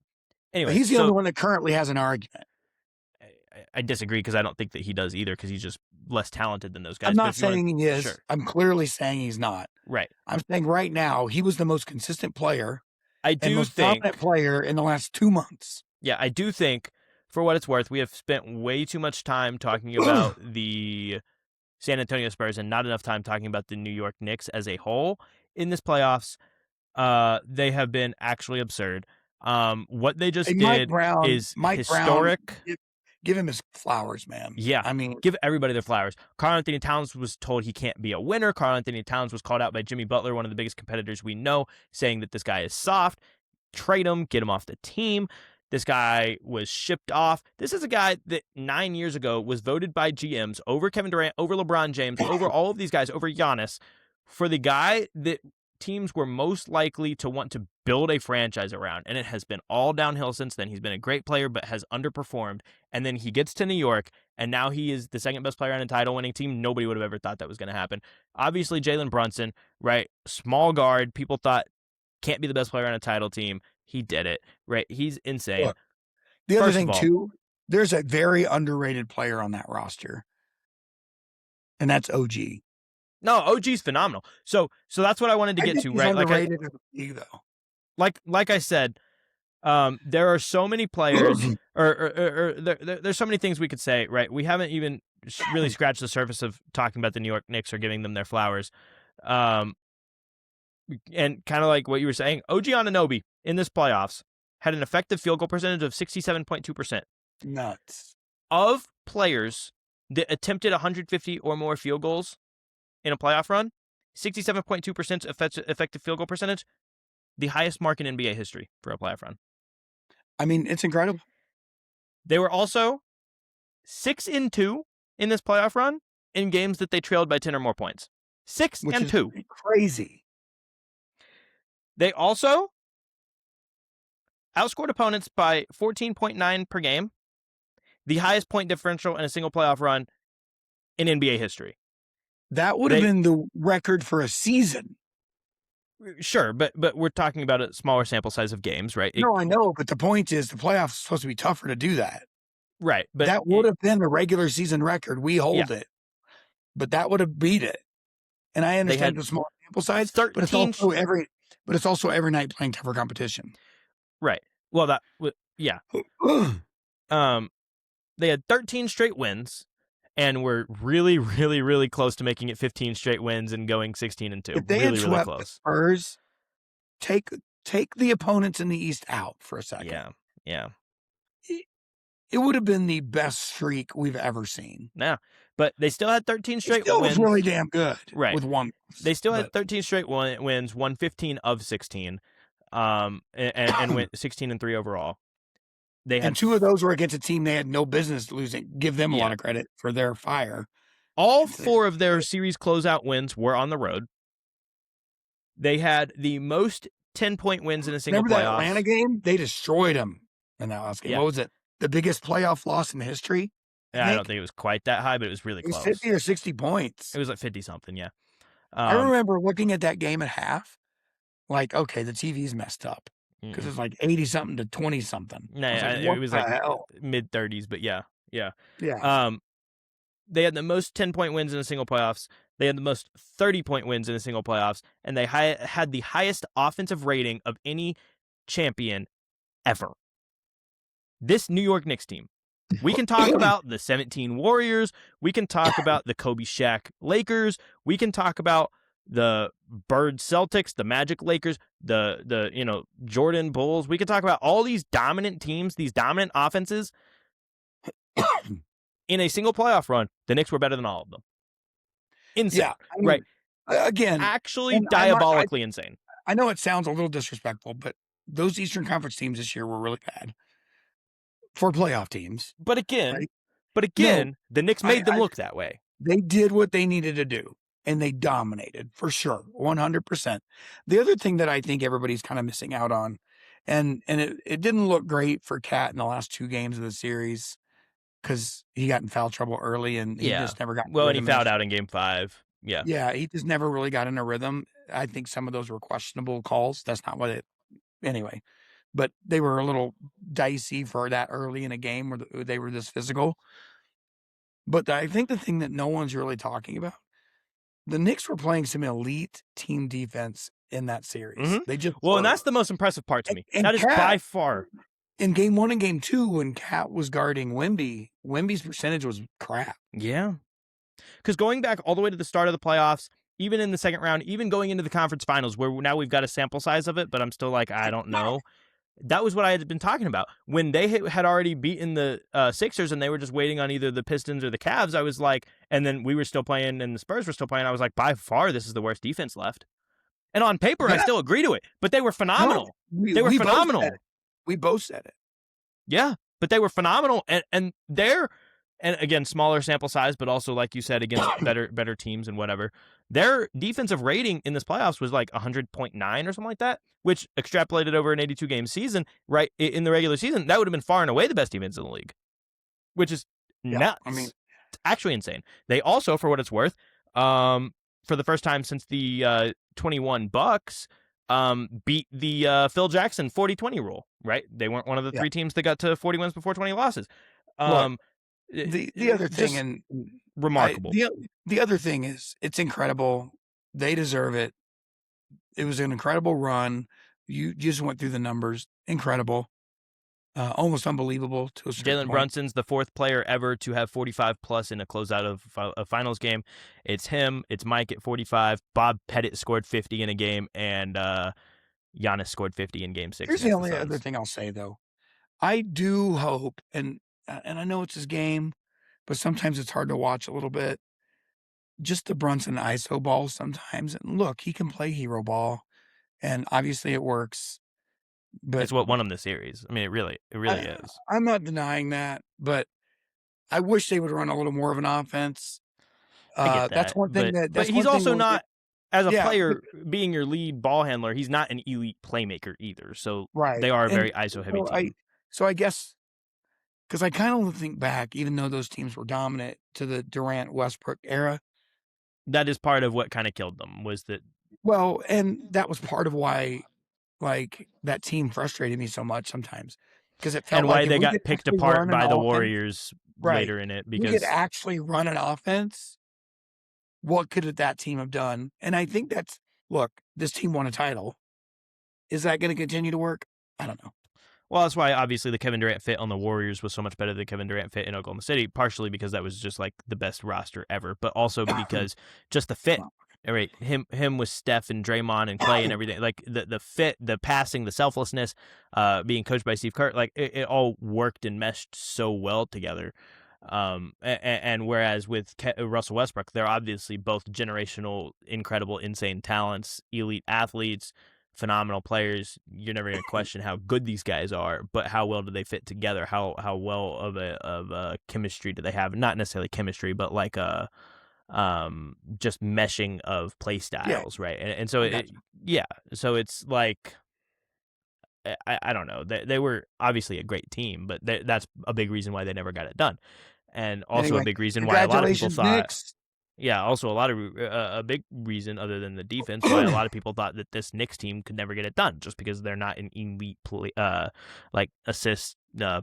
anyway, he's the only one that currently has an argument. I disagree because I don't think that he does either because he's just less talented than those guys. I'm not saying he is. Sure. I'm clearly saying he's not. Right. I'm saying right now he was the most consistent player. I do most think dominant player in the last 2 months. Yeah, I do think, for what it's worth, we have spent way too much time talking about the San Antonio Spurs and not enough time talking about the New York Knicks as a whole in this playoffs. They have been actually absurd. What they just did is historic. Brown, give him his flowers, man. Yeah, I mean, give everybody their flowers. Karl-Anthony Towns was told he can't be a winner. Karl-Anthony Towns was called out by Jimmy Butler, one of the biggest competitors we know, saying that this guy is soft. Trade him, get him off the team. This guy was shipped off. This is a guy that 9 years ago was voted by GMs over Kevin Durant, over LeBron James, over all of these guys, over Giannis, for the guy that teams were most likely to want to build a franchise around. And it has been all downhill since then. He's been a great player, but has underperformed. And then he gets to New York, and now he is the second best player on a title-winning team. Nobody would have ever thought that was going to happen. Obviously, Jalen Brunson, right? Small guard. People thought can't be the best player on a title team. He did it, right? He's insane. Look, the other thing, too, there's a very underrated player on that roster, and that's OG. No, OG's phenomenal. So that's what I wanted to get to, right? Underrated in the league, though. Like I said, there are so many players, or there's so many things we could say, right? We haven't even really scratched the surface of talking about the New York Knicks or giving them their flowers. And kind of like what you were saying, OG Anunoby in this playoffs had an effective field goal percentage of 67.2%. Nuts. Of players that attempted 150 or more field goals, in a playoff run, 67.2% effective field goal percentage, the highest mark in NBA history for a playoff run. I mean, it's incredible. They were also 6-2 in this playoff run in games that they trailed by 10 or more points. 6-2. Which is crazy. They also outscored opponents by 14.9 per game, the highest point differential in a single playoff run in NBA history. That would have been the record for a season. Sure, but we're talking about a smaller sample size of games, right? No, I know, but the point is the playoffs are supposed to be tougher to do that. Right, but that would have been the regular season record. We hold it, but that would have beat it. And I understand the small sample size, but it's also every night playing tougher competition. Right. Well, they had 13 straight wins, and were really, really, really close to making it 15 straight wins and going 16-2. If they had swept the Spurs, take the opponents in the East out for a second. Yeah. It would have been the best streak we've ever seen. Yeah, but they still had 13 straight wins. It was really damn good. Right. With one. They still had 13 straight wins, won 15 of 16, and went 16-3 overall. And 2 of those were against a team they had no business losing. Give them a lot of credit for their fire. All 4 of their series closeout wins were on the road. They had the most 10-point wins in a single playoff. Remember that Atlanta game? They destroyed them in that last game. What was it? The biggest playoff loss in history? I don't think it was quite that high, but it was really close. It was 50 or 60 points. It was like 50-something, yeah. I remember looking at that game at half, like, okay, the TV's messed up. Because it's like 80-something to 20-something. It was like mid-30s, but yeah. They had the most 10-point wins in a single playoffs. They had the most 30-point wins in a single playoffs, and they had the highest offensive rating of any champion ever. This New York Knicks team. We can talk about the 17 Warriors. We can talk about the Kobe Shaq Lakers. We can talk about the Bird Celtics, the Magic Lakers, the Jordan Bulls. We can talk about all these dominant teams, these dominant offenses. In a single playoff run, the Knicks were better than all of them. Insane. Yeah, I mean, right. Again, actually diabolically insane. I know it sounds a little disrespectful, but those Eastern Conference teams this year were really bad for playoff teams. But again, the Knicks made them look that way. They did what they needed to do, and they dominated for sure, 100%. The other thing that I think everybody's kind of missing out on, and it didn't look great for Cat in the last 2 games of the series because he got in foul trouble early, and he just never got. Well, and he fouled out in Game 5. Yeah, he just never really got in a rhythm. I think some of those were questionable calls. That's not what it. Anyway. But they were a little dicey for that early in a game where they were this physical. But I think the thing that no one's really talking about, the Knicks were playing some elite team defense in that series. Mm-hmm. They just and that's the most impressive part to me. And that is by far. In Game 1 and Game 2, when Cat was guarding Wemby's percentage was crap. Yeah. Because going back all the way to the start of the playoffs, even in the second round, even going into the conference finals, where now we've got a sample size of it, but I'm still like, I don't know. That was what I had been talking about. When they had already beaten the Sixers and they were just waiting on either the Pistons or the Cavs, I was like, and then we were still playing and the Spurs were still playing, I was like, by far, this is the worst defense left. And on paper, I still agree to it, but they were phenomenal. They were phenomenal. We both said it. Yeah, but they were phenomenal. And again, smaller sample size, but also, like you said, against better teams and whatever. Their defensive rating in this playoffs was like 100.9 or something like that, which extrapolated over an 82-game season, right, in the regular season, that would have been far and away the best defense in the league, which is nuts. I mean, it's actually insane. They also, for what it's worth, for the first time since the 21 Bucks, beat the Phil Jackson 40-20 rule, right? They weren't one of the 3 teams that got to 40 wins before 20 losses. The other thing, and remarkable. The other thing is, it's incredible. They deserve it. It was an incredible run. You just went through the numbers. Incredible. Almost unbelievable to a certain Jalen point. Brunson's the 4th player ever to have 45 plus in a closeout of a finals game. It's him. It's Mike at 45. Bob Pettit scored 50 in a game, and Giannis scored 50 in Game 6. Here's the only other thing I'll say, though. I do hope, and I know it's his game, but sometimes it's hard to watch a little bit. just the Brunson ISO ball sometimes. And look, he can play hero ball, and obviously it works. But It's what won him the series. I mean, it really is. I'm not denying that, but I wish they would run a little more of an offense. I get That's that, one thing but that but that's he's one thing also where not, as a yeah, player being your lead ball handler. He's not an elite playmaker either. So right. they are a And very ISO heavy so I team. so I guess because I kind of think back, even though those teams were dominant to the Durant Westbrook era. That is part of what kind of killed them, was that, Well, and that was part of why like that team frustrated me so much sometimes because it felt and like why if they we got could picked actually apart run an by the offense, Warriors right? later in it, We could because actually run an offense. What could that team have done? And I think that's look. This team won a title. Is that going to continue to work? I don't know. well, that's why obviously the Kevin Durant fit on the Warriors was so much better than Kevin Durant fit in Oklahoma City, partially because that was just like the best roster ever, but also because just the fit. All right, him with Steph and Draymond and Clay and everything, like the fit, the passing, the selflessness, being coached by Steve Kerr, like it all worked and meshed so well together. And whereas with Russell Westbrook, they're obviously both generational, incredible, insane talents, elite athletes, phenomenal players. You're never going to question how good these guys are, but how well do they fit together? How well of a chemistry do they have? Not necessarily chemistry, but like a just meshing of play Yeah, styles, right? And so I got you. yeah, so it's like I don't know. They were obviously a great team, but that's a big reason why they never got it done, and also a Anyway, big reason why a lot of people congratulations, thought. Knicks. Yeah, also a big reason other than the defense why a lot of people thought that this Knicks team could never get it done, just because they're not an elite play, like assist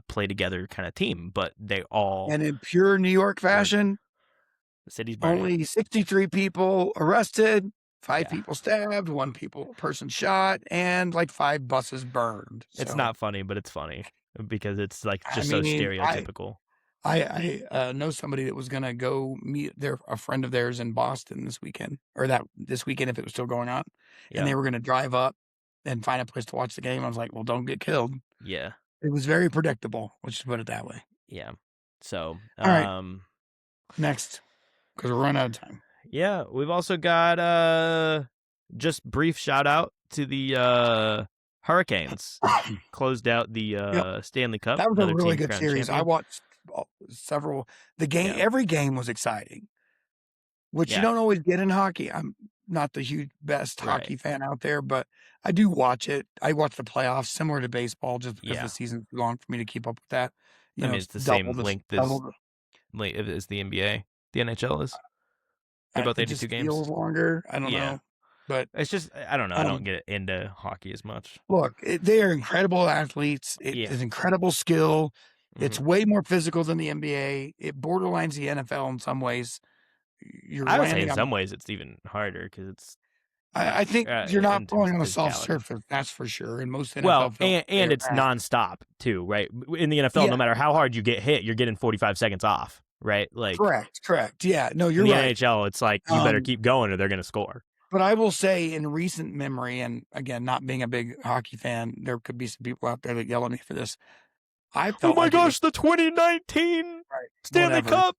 play together kind of team, but they all And in pure New York work. fashion, The city's burning. only 63 people arrested, 5 Yeah. people stabbed, 1 person shot, and like 5 buses burned. It's So, not funny, but it's funny because it's like I just so mean, stereotypical. I know somebody that was gonna go meet a friend of theirs in Boston this weekend, or that this weekend if it was still going on, and Yeah. they were gonna drive up and find a place to watch the game. I was like, "Well, don't get killed." Yeah. It was very predictable, let's just put it that way. Yeah. So, All right, next, because 'cause we're running out of time. yeah, we've also got just brief shout out to the Hurricanes. Closed out the Yep, Stanley Cup, that was a another really team good crowned series. I champion. watched several the game Yeah. every game was exciting, which you Yeah. don't always get in hockey. I'm not the huge best Right. hockey fan out there, but I do watch it. I watch the playoffs similar to baseball just because the Yeah. season's too long for me to keep up with that. I You know, mean, it's it's the double same this length double as the the NBA. The NHL is. They're both it 82 just games. feels longer. I don't Yeah. know. But, It's just I don't know. I don't um, get into hockey as much. look, they are incredible athletes. It Yeah. is incredible skill. It's Hmm. way more physical than the NBA. It borderlines the NFL in some ways. You're I would say in landing on some ways it's even harder because it's I think you're not in terms falling of on a soft physicality. surface, that's for sure, and most Well, NFL films they and are it's at. nonstop too, right? In the NFL, no Yeah, matter how hard you get hit, you're getting 45 seconds off, right? Like correct. Yeah, no, in you're the right. NHL, it's like you better Um, keep going or they're going to score. but I will say in recent memory, and again, not being a big hockey fan, there could be some people out there that yell at me for this. I Oh felt my like it was gosh, the 2019 right, Stanley whatever. Cup.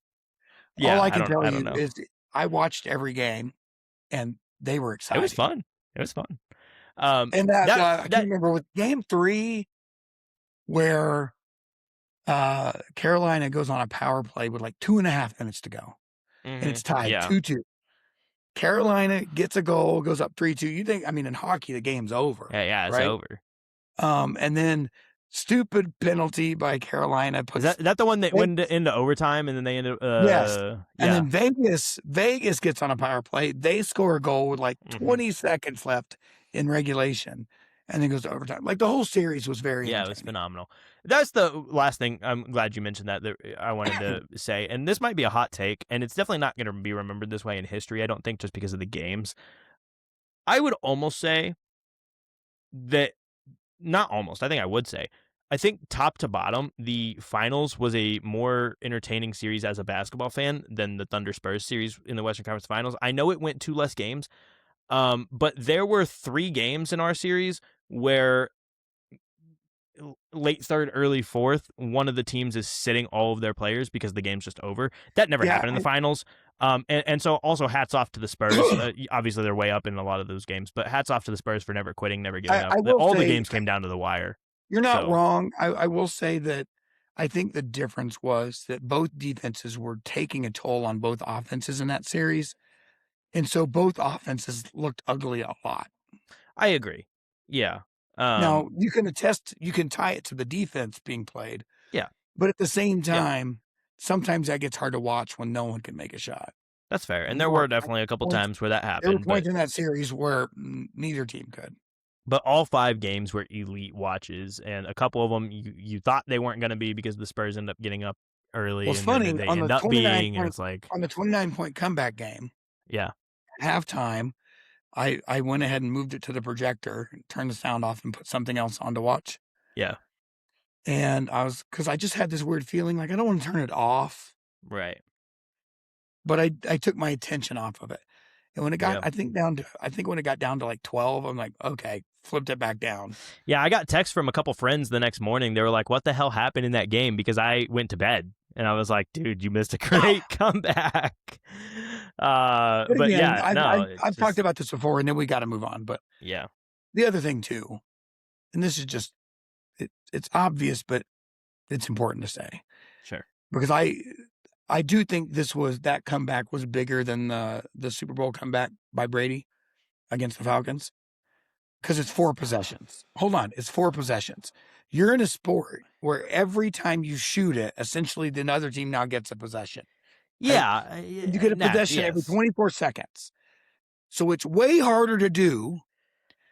All Yeah, I can tell I don't you know. is I watched every game, and they were It was exciting. fun. It was fun. And that, That I can't remember with game 3 where, Carolina goes on a power play with, like, 2.5 minutes to go, and it's tied Yeah. 2-2. Carolina gets a goal, goes up 3-2. You think I mean, in hockey, the game's over, Yeah, it's right? over. And then stupid penalty by Carolina Is puts that the one that went Vegas into overtime and then they ended yes, and yeah. then Vegas gets on a power play. They score a goal with, like, Hmm. 20 seconds left in regulation, and then goes to overtime. Like, the whole series was very Yeah, it was entertaining. phenomenal. That's the last thing. I'm glad you mentioned that I wanted to say, and this might be a hot take, and it's definitely not going to be remembered this way in history. I don't think just because of the games. I would almost say that not almost. I think I would say. I think top to bottom, the finals was a more entertaining series as a basketball fan than the Thunder Spurs series in the Western Conference Finals. I know it went 2 less games, but there were 3 games in our series where late third, early fourth, one of the teams is sitting all of their players because the game's just over. That never Yeah, happened in the finals. And so also hats off to the Spurs. Obviously, they're way up in a lot of those games, but hats off to the Spurs for never quitting, never giving up. I will All the say games came down to the wire. you're not So wrong. I will say that I think the difference was that both defenses were taking a toll on both offenses in that series. And so both offenses looked ugly a lot. I agree. Yeah. Now, you can tie it to the defense being played. Yeah. But at the same time, sometimes that gets hard to watch when no one can make a shot. That's fair. And there were definitely a couple times where that There were happened. points in that series where neither team could. But all 5 games were elite watches, and a couple of them you thought they weren't going to be because the Spurs end up getting up early, Well, it's and funny, then they on the end up 29 being, and point it's like, on the 29-point comeback game, yeah, halftime, I went ahead and moved it to the projector, turned the sound off, and put something else on to watch. yeah, And because I just had this weird feeling like I don't want to turn it off, right. but I took my attention off of it. And when it got, Yeah. I think when it got down to like 12, I'm like, okay, flipped it back down. Yeah, I got texts from a couple friends the next morning. They were like, "What the hell happened in that game?" Because I went to bed, and I was like, "Dude, you missed a great comeback." But But again, yeah, no, I've talked about this before, and then we got to move on. But yeah, the other thing too, and this is just it's obvious, but it's important to say sure. because I do think that comeback was bigger than the Super Bowl comeback by Brady against the Falcons because it's 4 possessions. Hold on, it's 4 possessions. You're in a sport where every time you shoot it, essentially the other team now gets a possession. Right? Yeah, You get a possession every 24 seconds. So it's way harder to do.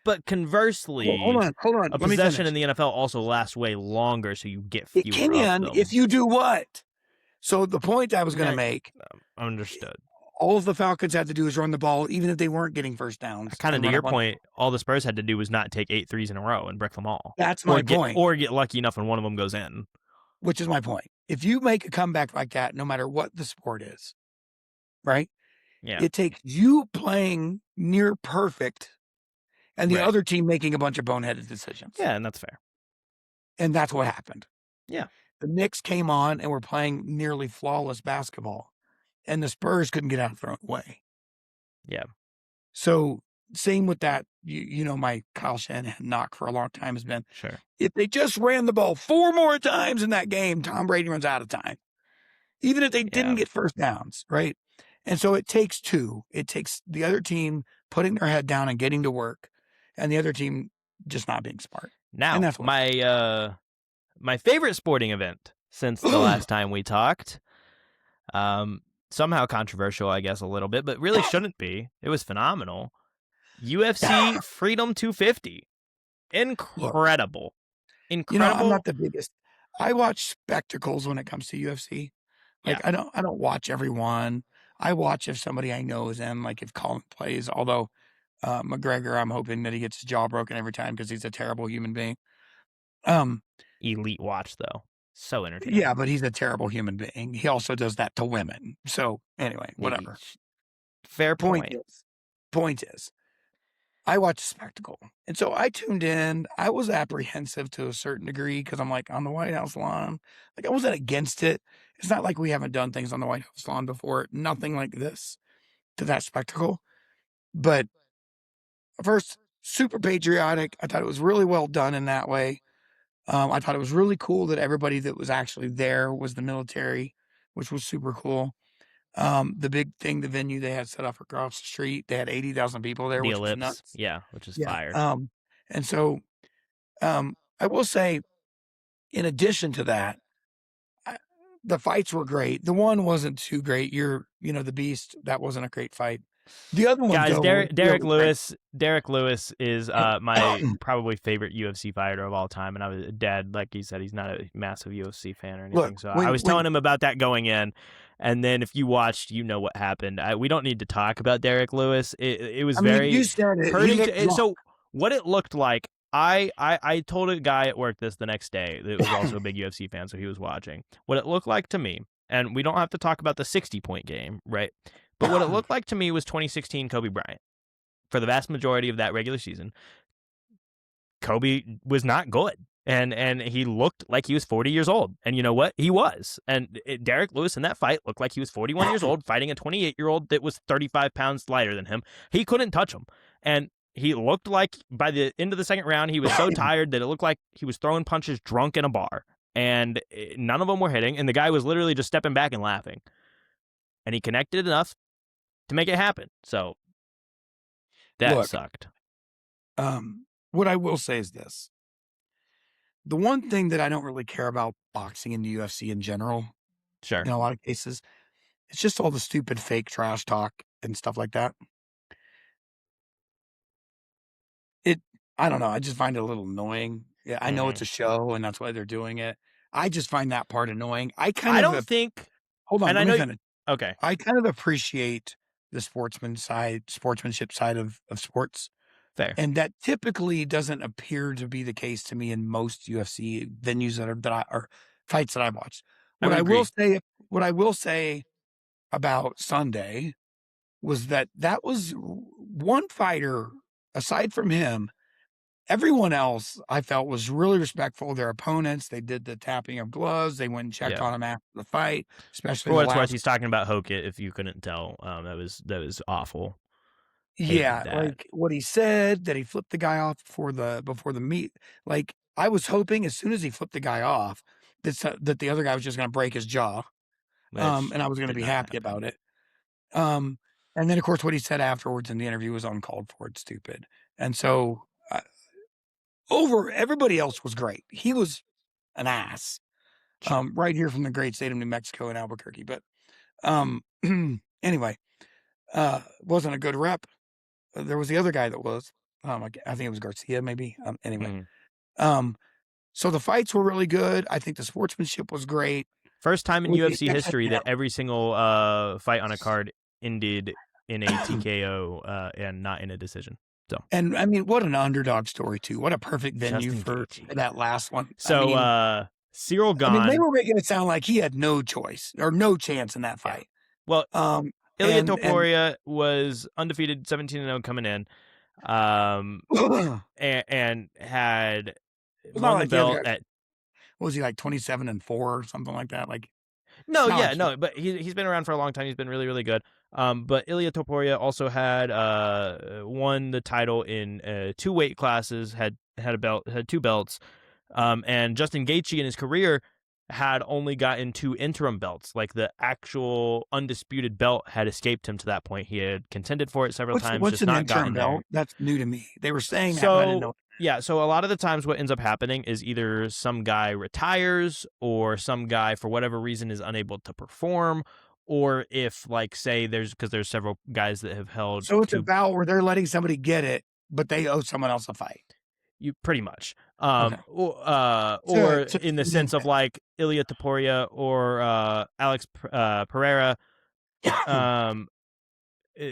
But conversely, Hold on. a Let me possession finish. in the NFL also lasts way longer, so you get It fewer of can them. if you do what? So the point I was going to make, Understood. all the Falcons had to do is run the ball, even if they weren't getting first downs. Kind of and to run your up on- point, all the Spurs had to do was not take 8 threes in a row and brick them all. That's my point. Or get lucky enough when one of them goes in. Which is my point. If you make a comeback like that, no matter what the sport is, right? Yeah. It takes you playing near perfect and the Right. other team making a bunch of boneheaded decisions. Yeah, and that's fair. And that's what happened. Yeah. The Knicks came on and were playing nearly flawless basketball, and the Spurs couldn't get out of their own way. Yeah. So same with that. You know, my Kyle Shanahan knock for a long time has been, Sure. if they just ran the ball 4 more times in that game, Tom Brady runs out of time. Even if they didn't get first downs, right? And so it takes 2. It takes the other team putting their head down and getting to work, and the other team just not being smart. Now, And that's what my favorite sporting event since the last time we talked, somehow controversial, I guess, a little bit, but really shouldn't be. It was phenomenal. UFC Freedom 250. Incredible. Incredible. You know, I'm not the biggest. I watch spectacles when it comes to UFC. Like I don't watch everyone. I watch if somebody I know is in, like if Colin plays, although McGregor, I'm hoping that he gets his jaw broken every time because he's a terrible human being. Elite watch, though. So entertaining. Yeah, but he's a terrible human being. He also does that to women. So anyway, whatever. Fair point. Point is, I watch spectacle. And so I tuned in. I was apprehensive to a certain degree because I'm like on the White House lawn. Like I wasn't against it. It's not like we haven't done things on the White House lawn before. Nothing like this to that spectacle. But first, super patriotic. I thought it was really well done in that way. I thought it was really cool that everybody that was actually there was the military, which was super cool. The big thing, the venue they had set up across the street, they had 80,000 people there, The which was Ellipse. nuts. Yeah, which is Yeah. fire. And so I will say, in addition to that, the fights were great. The one wasn't too great. The Beast, that wasn't a great fight. The other one, guys, though, Derek Lewis is my probably favorite UFC fighter of all time, and I was Dad, like he said, he's not a massive UFC fan or anything. Look, so I was telling him about that going in, and then if you watched, you know what happened. We don't need to talk about Derek Lewis. It was very you said it. hurting. So what it looked like. I told a guy at work this the next day that was also a big UFC fan, so he was watching. What it looked like to me, and we don't have to talk about the 60-point game, right? But what it looked like to me was 2016 Kobe Bryant. For the vast majority of that regular season, Kobe was not good. And he looked like he was 40 years old. And you know what? He was. And Derek Lewis in that fight looked like he was 41 years old fighting a 28-year-old that was 35 pounds lighter than him. He couldn't touch him. And he looked like by the end of the second round, he was so tired that it looked like he was throwing punches drunk in a bar. And none of them were hitting. And the guy was literally just stepping back and laughing. And he connected enough to make it happen. So that Look, sucked. what I will say is this. The one thing that I don't really care about boxing in the UFC in general, Sure. in a lot of cases, it's just all the stupid fake trash talk and stuff like that. I don't know, I just find it a little annoying. Yeah, I know it's a show and that's why they're doing it. I just find that part annoying. I kind I of don't think, hold on, and let I me know, finish. okay, I kind of appreciate the sportsmanship side of sports. fair. And that typically doesn't appear to be the case to me in most UFC venues or fights that I've watched. I What would I will agree. say what I will say about Sunday was that was one fighter, aside from him, everyone else I felt was really respectful of their opponents. They did the tapping of gloves. They went and checked Yeah. on him after the fight, especially For the what it's worth, last. he's talking about Hokit. If you couldn't tell, that was awful. Hated Yeah, that. like what he said that he flipped the guy off before the meet. Like I was hoping as soon as he flipped the guy off that the other guy was just going to break his jaw. Which And I was going to did be not happy happen. about it. Um, and then of course what he said afterwards in the interview was uncalled for. It's stupid. And so over everybody else was great. He was an ass. Sure. Right here from the great state of New Mexico in Albuquerque. But anyway, wasn't a good rep. There was the other guy that was. I think it was Garcia, maybe. Anyway, Mhm. so the fights were really good. I think the sportsmanship was great, First time in with the UFC exception, history that every single fight on a card ended in a TKO and not in a decision. So and I mean, what an underdog story too. What a perfect venue Justin for Gaethje. that last one. So Cyril They Gahn. were making it sound like he had no choice or no chance in that Yeah. fight. Well, Um, Ilia and Topuria was undefeated, 17-0 coming in, um, it's and had not won the like the other belt guy. at. What was he like 27-4 or something like that? Like it's No, not yeah, like no, but he's been around for a long time. He's been really, really good. But Ilia Topuria also had won the title in two weight classes, had a belt, had two belts. And Justin Gaethje in his career had only gotten two interim belts. Like the actual undisputed belt had escaped him to that point. He had contended for it several times, what's just an not interim gotten there. belt? That's new to me. They were saying that, but I didn't So know. yeah, so a lot of the times what ends up happening is either some guy retires or some guy for whatever reason is unable to perform, or if like say there's several guys that have held So it's a two. bout where they're letting somebody get it, but they owe someone else a fight. You pretty much Okay. or To in the and then sense of like Ilia Taporia or Alex Pereira, um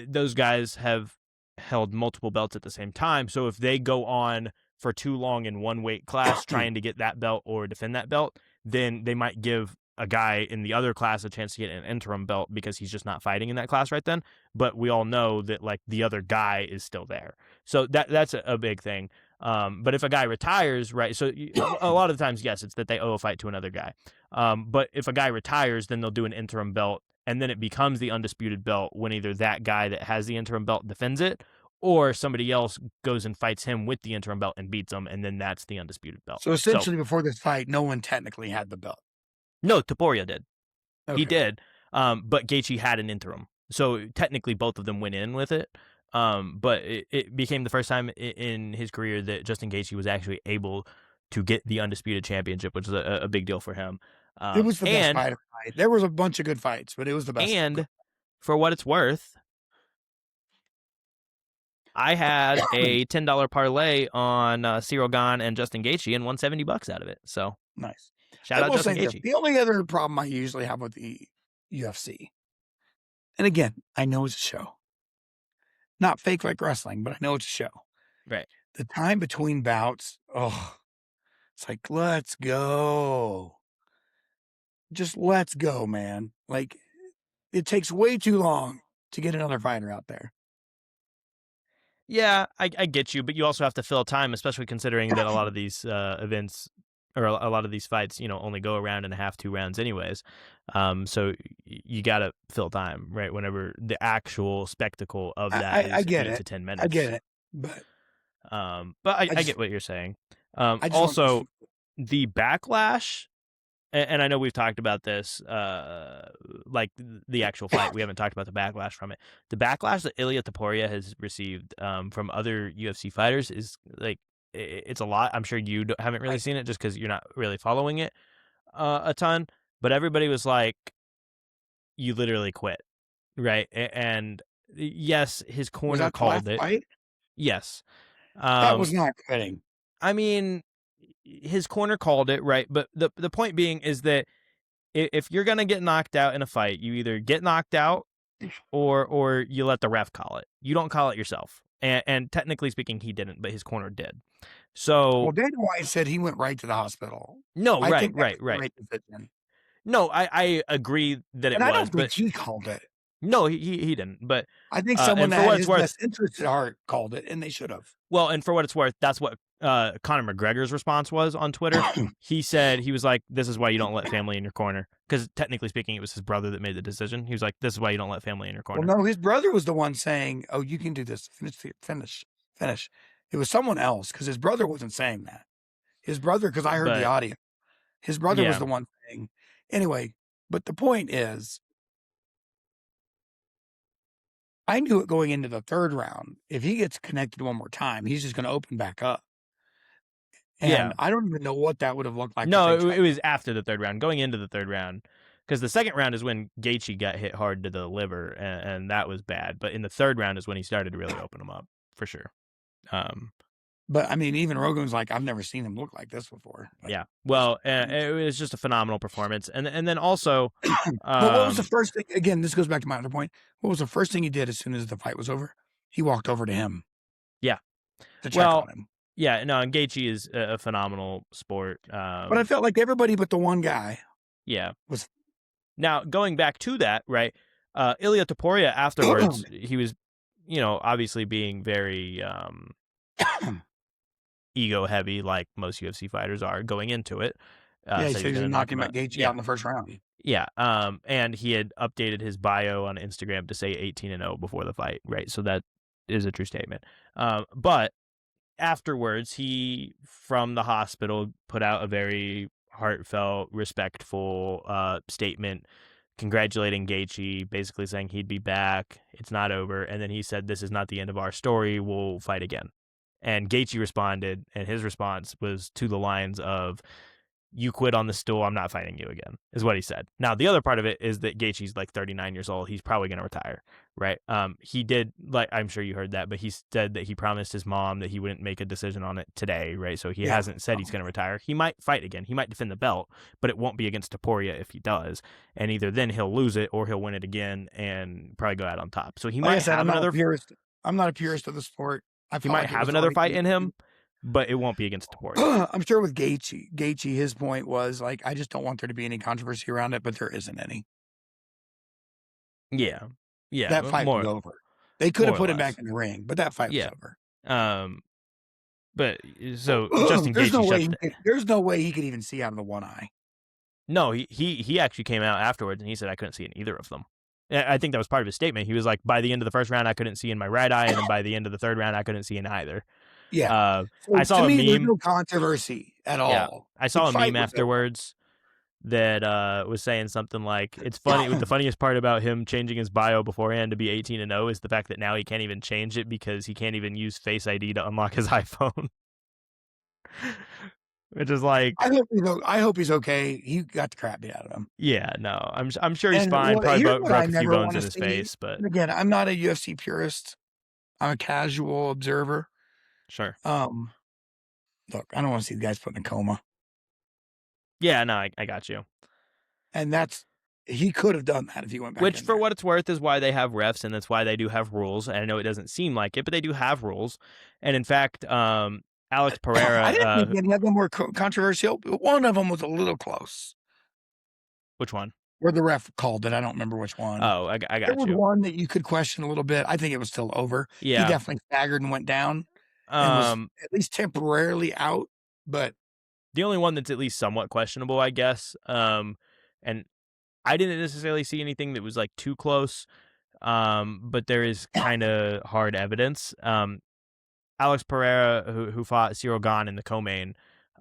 those guys have held multiple belts at the same time. So if they go on for too long in one weight class trying to get that belt or defend that belt, then they might give a guy in the other class a chance to get an interim belt because he's just not fighting in that class right then. But we all know that like the other guy is still there. So that's a big thing. But if a guy retires, right? So a lot of the times, yes, it's that they owe a fight to another guy. But if a guy retires, then they'll do an interim belt and then it becomes the undisputed belt when either that guy that has the interim belt defends it or somebody else goes and fights him with the interim belt and beats him, and then that's the undisputed belt. So So, essentially, before this fight, no one technically had the belt. no, Taporia did. He Okay. did, but Gaethje had an interim. So technically both of them went in with it, but it became the first time in his career that Justin Gaethje was actually able to get the undisputed championship, which is a big deal for him. It was the best And fight of the night. There was a bunch of good fights, but it was the best. and for what it's worth, I had a $10 parlay on Cyril Gahn and Justin Gaethje and won $70 out of it. So Nice. shout I out will Justin say this, Gaethje. the only other problem I usually have with the UFC, and again, I know it's a show. Not fake like wrestling, but I know it's a show. Right. The time between bouts, it's like, let's go. Just let's go, man. Like, it takes way too long to get another fighter out there. Yeah, I get you, but you also have to fill time, especially considering that a lot of these events or a lot of these fights, only go a round and a half, 2 rounds, anyways. So you got to fill time, right? Whenever the actual spectacle of that I is get 8 it. to 10 I get minutes. it. But But I I just get what you're saying. I just want this. Also, the backlash, and I know we've talked about this, like the actual fight. We haven't talked about the backlash from it. The backlash that Ilia Topuria has received from other UFC fighters is like it's a lot. I'm sure you haven't really I, seen it just because you're not really following it a ton. But everybody was like, "You literally quit, right?" And yes, his was corner that the last called it. fight? Yes, That um, was not quitting. I mean, his corner called it, right? But the point being is that if you're gonna get knocked out in a fight, you either get knocked out or you let the ref call it. You don't call it yourself. And technically speaking, he didn't, but his corner did. Well, So Dana White said he went right to the hospital. no, I right, think that was right, the right. right decision, No, I agree that it and I was, don't think but he called it. no, he didn't. But I think someone and that for had what it's his worth, best interest at heart called it, and they should have. well, and for what it's worth, that's what Conor McGregor's response was on Twitter. He said he was like, "This is why you don't let family in your corner," because technically speaking, it was his brother that made the decision. He was like, "This is why you don't let family in your Well, corner." no, his brother was the one saying, "Oh, you can do this. Finish." It was someone else because his brother wasn't saying that. His brother, because I heard the But audio. His brother was yeah, the one saying. Anyway, but the point is, I knew it going into the third round. If he gets connected one more time, he's just going to open back up. And yeah. I don't even know what that would have looked like if they No, tried. it was after the third round, going into the third round, because the second round is when Gaethje got hit hard to the liver, and that was bad. But in the third round is when he started to really open him up for sure. Um, But I mean, even Rogan's like, I've never seen him look like this before. But yeah. just, Well, it was just a phenomenal performance, and then also, but what was the um, first thing? Again, this goes back to my other point. What was the first thing he did as soon as the fight was over? He walked over to him yeah. to check Well, on him. yeah. No, and Gaethje is a phenomenal sport. But I felt like everybody but the one guy Yeah. was. Now going back to that, right? Ilia Topuria afterwards, he was, obviously being very ego heavy, like most UFC fighters are going into it. Yeah, he Said said he he was was going gonna to knock knock him him at out. Gaethje Yeah, out in the first round. yeah. And he had updated his bio on Instagram to say 18-0 before the fight, right? So that is a true statement. But afterwards, he from the hospital put out a very heartfelt, respectful statement congratulating Gaethje, basically saying he'd be back. It's not over. And then he said, "This is not the end of our story. We'll fight again." And Gaethje responded, and his response was to the lines of, "You quit on the stool. I'm not fighting you again," is what he said. Now, the other part of it is that Gaethje's like 39 years old. He's probably going to retire, right? He did, like, I'm sure you heard that, but he said that he promised his mom that he wouldn't make a decision on it today, right? So he Yeah. hasn't said he's going to retire. He might fight again. He might defend the belt, but it won't be against Topuria if he does. And either then he'll lose it or he'll win it again and probably go out on top. So he Like I might said, have another. I'm not a purist of the sport. I He felt might like it have was another already. fight in him, but it won't be against Topuria. I'm sure with Gaethje, his point was like, I just don't want there to be any controversy around it, but there isn't any. Yeah, yeah, That fight was over. They could have more or put him back less. in the ring, but that fight was Yeah. over. But so Justin there's no Gaethje way. shuts. There's no way he could even see out of the one eye. No, he actually came out afterwards and he said I couldn't see in either of them. I think that was part of his statement. He was like, by the end of the first round, I couldn't see in my right eye, and then by the end of the third round, I couldn't see in either. Yeah. So I saw to a me, there's meme. no controversy at Yeah, all. I The saw a fight meme was over. afterwards that was saying something like, "It's funny." The funniest part about him changing his bio beforehand to be 18-0 is the fact that now he can't even change it because he can't even use Face ID to unlock his iPhone. Which is like, I hope he's okay. He got the crap beat out of him. yeah, no, I'm sure he's And fine. Probably here's what I broke a few never bones want in to his see. face, but And again, I'm not a UFC purist. I'm a casual observer. sure. Look, I don't want to see the guys put in a coma. Yeah, no, I got you. And he could have done that if he went back Which, in for there. what it's worth, is why they have refs, and that's why they do have rules. And I know it doesn't seem like it, but they do have rules. And in fact, Alex I didn't Pereira, think any of them were controversial, but one of them was a little close. which one? where the ref called it. I don't remember which one. Oh, I There got was you. one that you could question a little bit. I think it was still over. He Yeah. definitely staggered and went down and was Um, at least temporarily out, but the only one that's at least somewhat questionable, I guess. And I didn't necessarily see anything that was like too close. But there is kind of hard evidence. Alex Pereira, who fought Cyril Gane in the co-main,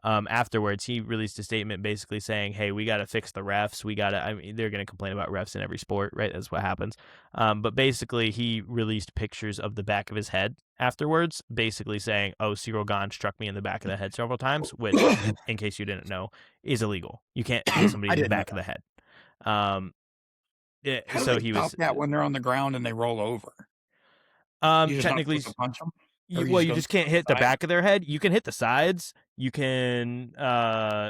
afterwards he released a statement basically saying, "Hey, we got to fix the refs. We got to. I mean, they're going to complain about refs in every sport, right? That's what happens." But basically, he released pictures of the back of his head afterwards, basically saying, "Oh, Cyril Gane struck me in the back of the head several times," which, in case you didn't know, is illegal. You can't hit somebody I in the didn't know back of that. the head. Um, How do so they he stop was that when they're on the ground and they roll over? You're just not technically. supposed to punch them, or Well, just you go just can't from the hit the side? back of their head. You can hit the sides. You can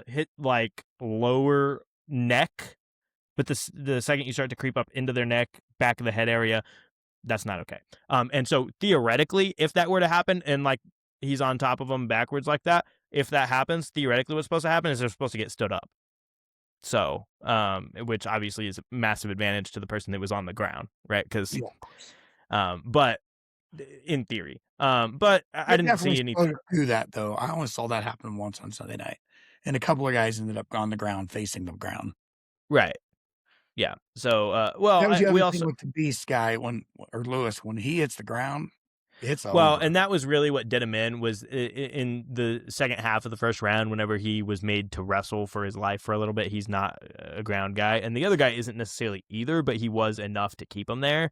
hit like lower neck, but the second you start to creep up into their neck, back of the head area, that's not okay. And so theoretically, if that were to happen, and like he's on top of them backwards like that, if that happens, theoretically, what's supposed to happen is they're supposed to get stood up. So, which obviously is a massive advantage to the person that was on the ground, right? Because, Yeah, of course. but in theory. But I They're didn't definitely see any. supposed to do that, though. I only saw that happen once on Sunday night, and a couple of guys ended up on the ground, facing the ground. Right. Yeah. So, well, That was the we other thing also, with the Beast guy or Lewis, when he hits the ground, it's well, over. and that was really what did him in was in the second half of the first round. Whenever he was made to wrestle for his life for a little bit, he's not a ground guy, and the other guy isn't necessarily either, but he was enough to keep him there,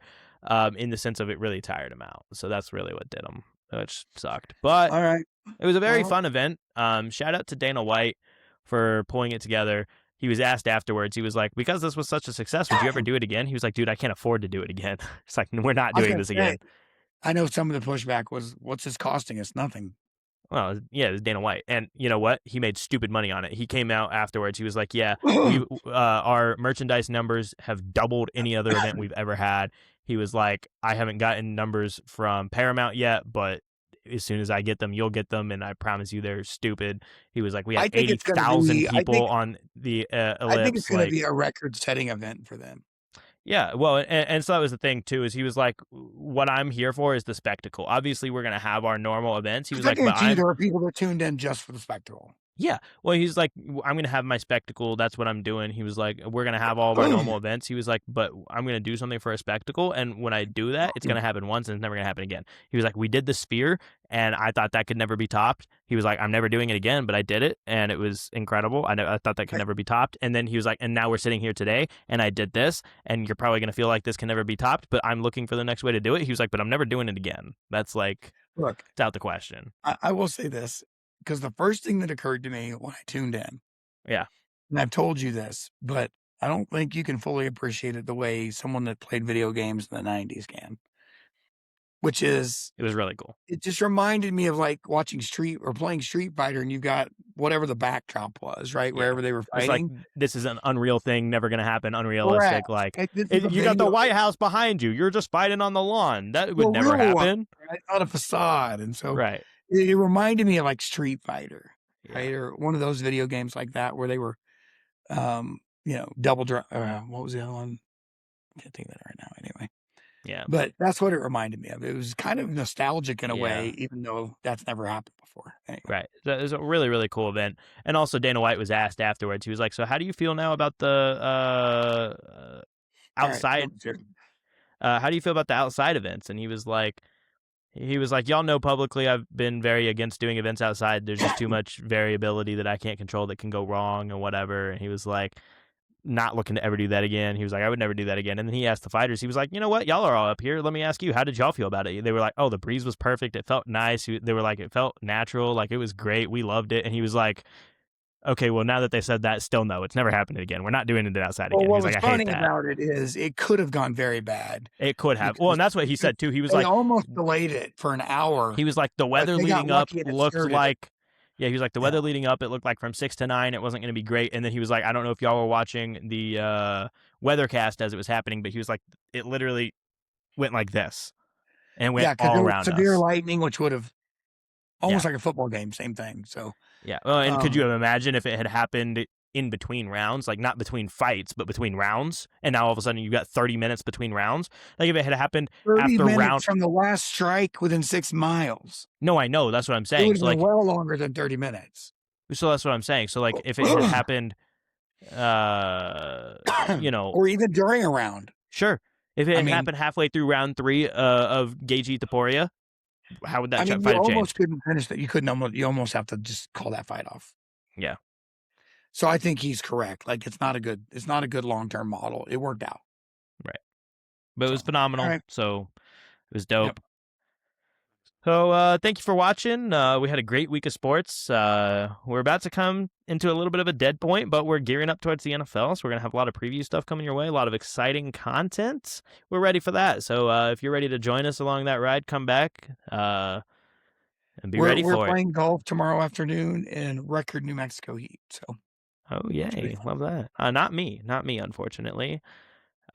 in the sense of it really tired him out. So that's really what did him, which sucked. But All right. it was a very Well, fun event. Shout out to Dana White for pulling it together. He was asked afterwards. He was like, "Because this was such a success, would you ever do it again?" He was like, "Dude, I can't afford to do it again." It's like, we're not I was doing gonna this say, again. I know some of the pushback was, "What's this costing us? Nothing." Well, yeah, it was Dana White, and you know what? He made stupid money on it. He came out afterwards. He was like, "Yeah, we our merchandise numbers have doubled any other event we've ever had." He was like, "I haven't gotten numbers from Paramount yet, but as soon as I get them, you'll get them, and I promise you, they're stupid." He was like, "We had I think eighty it's gonna thousand be people on the I think it's ellipse." gonna be Like, a record-setting event for them. yeah, well, and so that was the thing too. Is he was like, "What I'm here for is the spectacle. Obviously, we're gonna have our normal events." He was Because I like, "But guarantee you I'm." there are people that tuned in just for the spectacle. Yeah. Well, he's like, I'm going to have my spectacle. That's what I'm doing. He was like, we're going to have all of our normal events. He was like, but I'm going to do something for a spectacle. And when I do that, it's going to happen once and it's never going to happen again. He was like, we did the sphere and I thought that could never be topped. He was like, I'm never doing it again, but I did it and it was incredible. I thought that could I never be topped. And then he was like, and now we're sitting here today and I did this and you're probably going to feel like this can never be topped, but I'm looking for the next way to do it. He was like, but I'm never doing it again. That's like, look, it's out the question. I will say this, because the first thing that occurred to me when I tuned in, Yeah. and I've told you this, but I don't think you can fully appreciate it the way someone that played video games in the '90s can, which is It was really cool. it just reminded me of, like, watching Street or playing Street Fighter, and you got whatever the backdrop was, right, Yeah. wherever they were It's like, fighting. this is an unreal thing, never gonna happen, Correct. unrealistic. Like, This is a you got the video White House behind you. You're just fighting on the lawn. That would well, never real one, happen. right, not a facade, and so Right. it reminded me of, like, Street Fighter, Yeah. right, or one of those video games like that where they were, double dra what was the other one? Can't think of that right now anyway. Yeah. But that's what it reminded me of. It was kind of nostalgic in a way, Yeah. even though that's never happened before. Anyway. Right. That was a really, really cool event. And also Dana White was asked afterwards. He was like, "So how do you feel now about the All right. outside how do you feel about the outside events?" And he was like, "Y'all know publicly I've been very against doing events outside. There's just too much variability that I can't control that can go wrong and whatever." And he was like, not looking to ever do that again. He was like, I would never do that again. And then he asked the fighters, he was like, you know what? Y'all are all up here. Let me ask you, how did y'all feel about it? They were like, oh, the breeze was perfect. It felt nice. They were like, it felt natural. Like, it was great. We loved it. And he was like, okay, well, now that they said that, still no, it's never happening again. We're not doing it outside Well, again. He what was was like, I hate funny that. about it is it could have gone very bad It could have. Well, because and that's what he said too. He was they like, almost delayed it for an hour, the but weather they got leading up lucky and it looked skirted it. like, yeah, he was like, the Yeah. weather leading up, it looked like from 6 to 9, it wasn't going to be great. And then he was like, I don't know if y'all were watching the weathercast as it was happening, but he was like, it literally went like this and went Yeah, because all there was around severe us. lightning, which would have Yeah. almost like a football game, same thing. So, Yeah. Well, and could um, you imagine if it had happened in between rounds, like not between fights, but between rounds. And now all of a sudden you got 30 minutes between rounds. Like if it had happened 30 after minutes round. from the last strike within 6 miles. No, I know. That's what I'm It saying. would have So been like, well longer than 30 minutes. so that's what I'm saying. So like if it had happened, you know, or even during a round. sure. If it I had mean- happened halfway through round 3 of Gaethje Topuria, how would that I mean, fight you have almost changed? couldn't finish that. You almost have to just call that fight off. Yeah. So I think he's correct. Like it's not a good long-term model. It worked out. Right. But it was phenomenal. right. So it was dope. Yep. So thank you for watching. We had a great week of sports. We're about to come into a little bit of a dead point, but we're gearing up towards the NFL. So we're going to have a lot of preview stuff coming your way, a lot of exciting content. We're ready for that. So if you're ready to join us along that ride, come back and be ready for it. We're playing golf tomorrow afternoon in record New Mexico heat. So, oh, yay. Love that. Not me, unfortunately.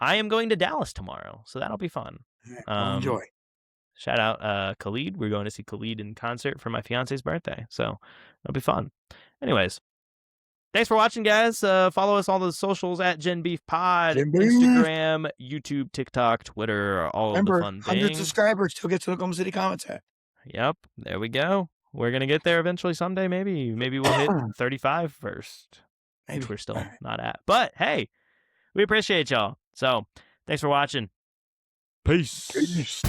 I am going to Dallas tomorrow, so that'll be fun. Well, enjoy. Shout out Khalid. We're going to see Khalid in concert for my fiance's birthday, so it'll be fun. Anyways, thanks for watching, guys. Follow us all the socials at Gen Beef Pod, Instagram, YouTube, TikTok, Twitter, all of the fun things. 100 subscribers till get to Oklahoma City Comments at. Yep, there we go. We're gonna get there eventually someday. Maybe we'll hit 35 first, which we're still not at. But hey, we appreciate y'all. So thanks for watching. Peace.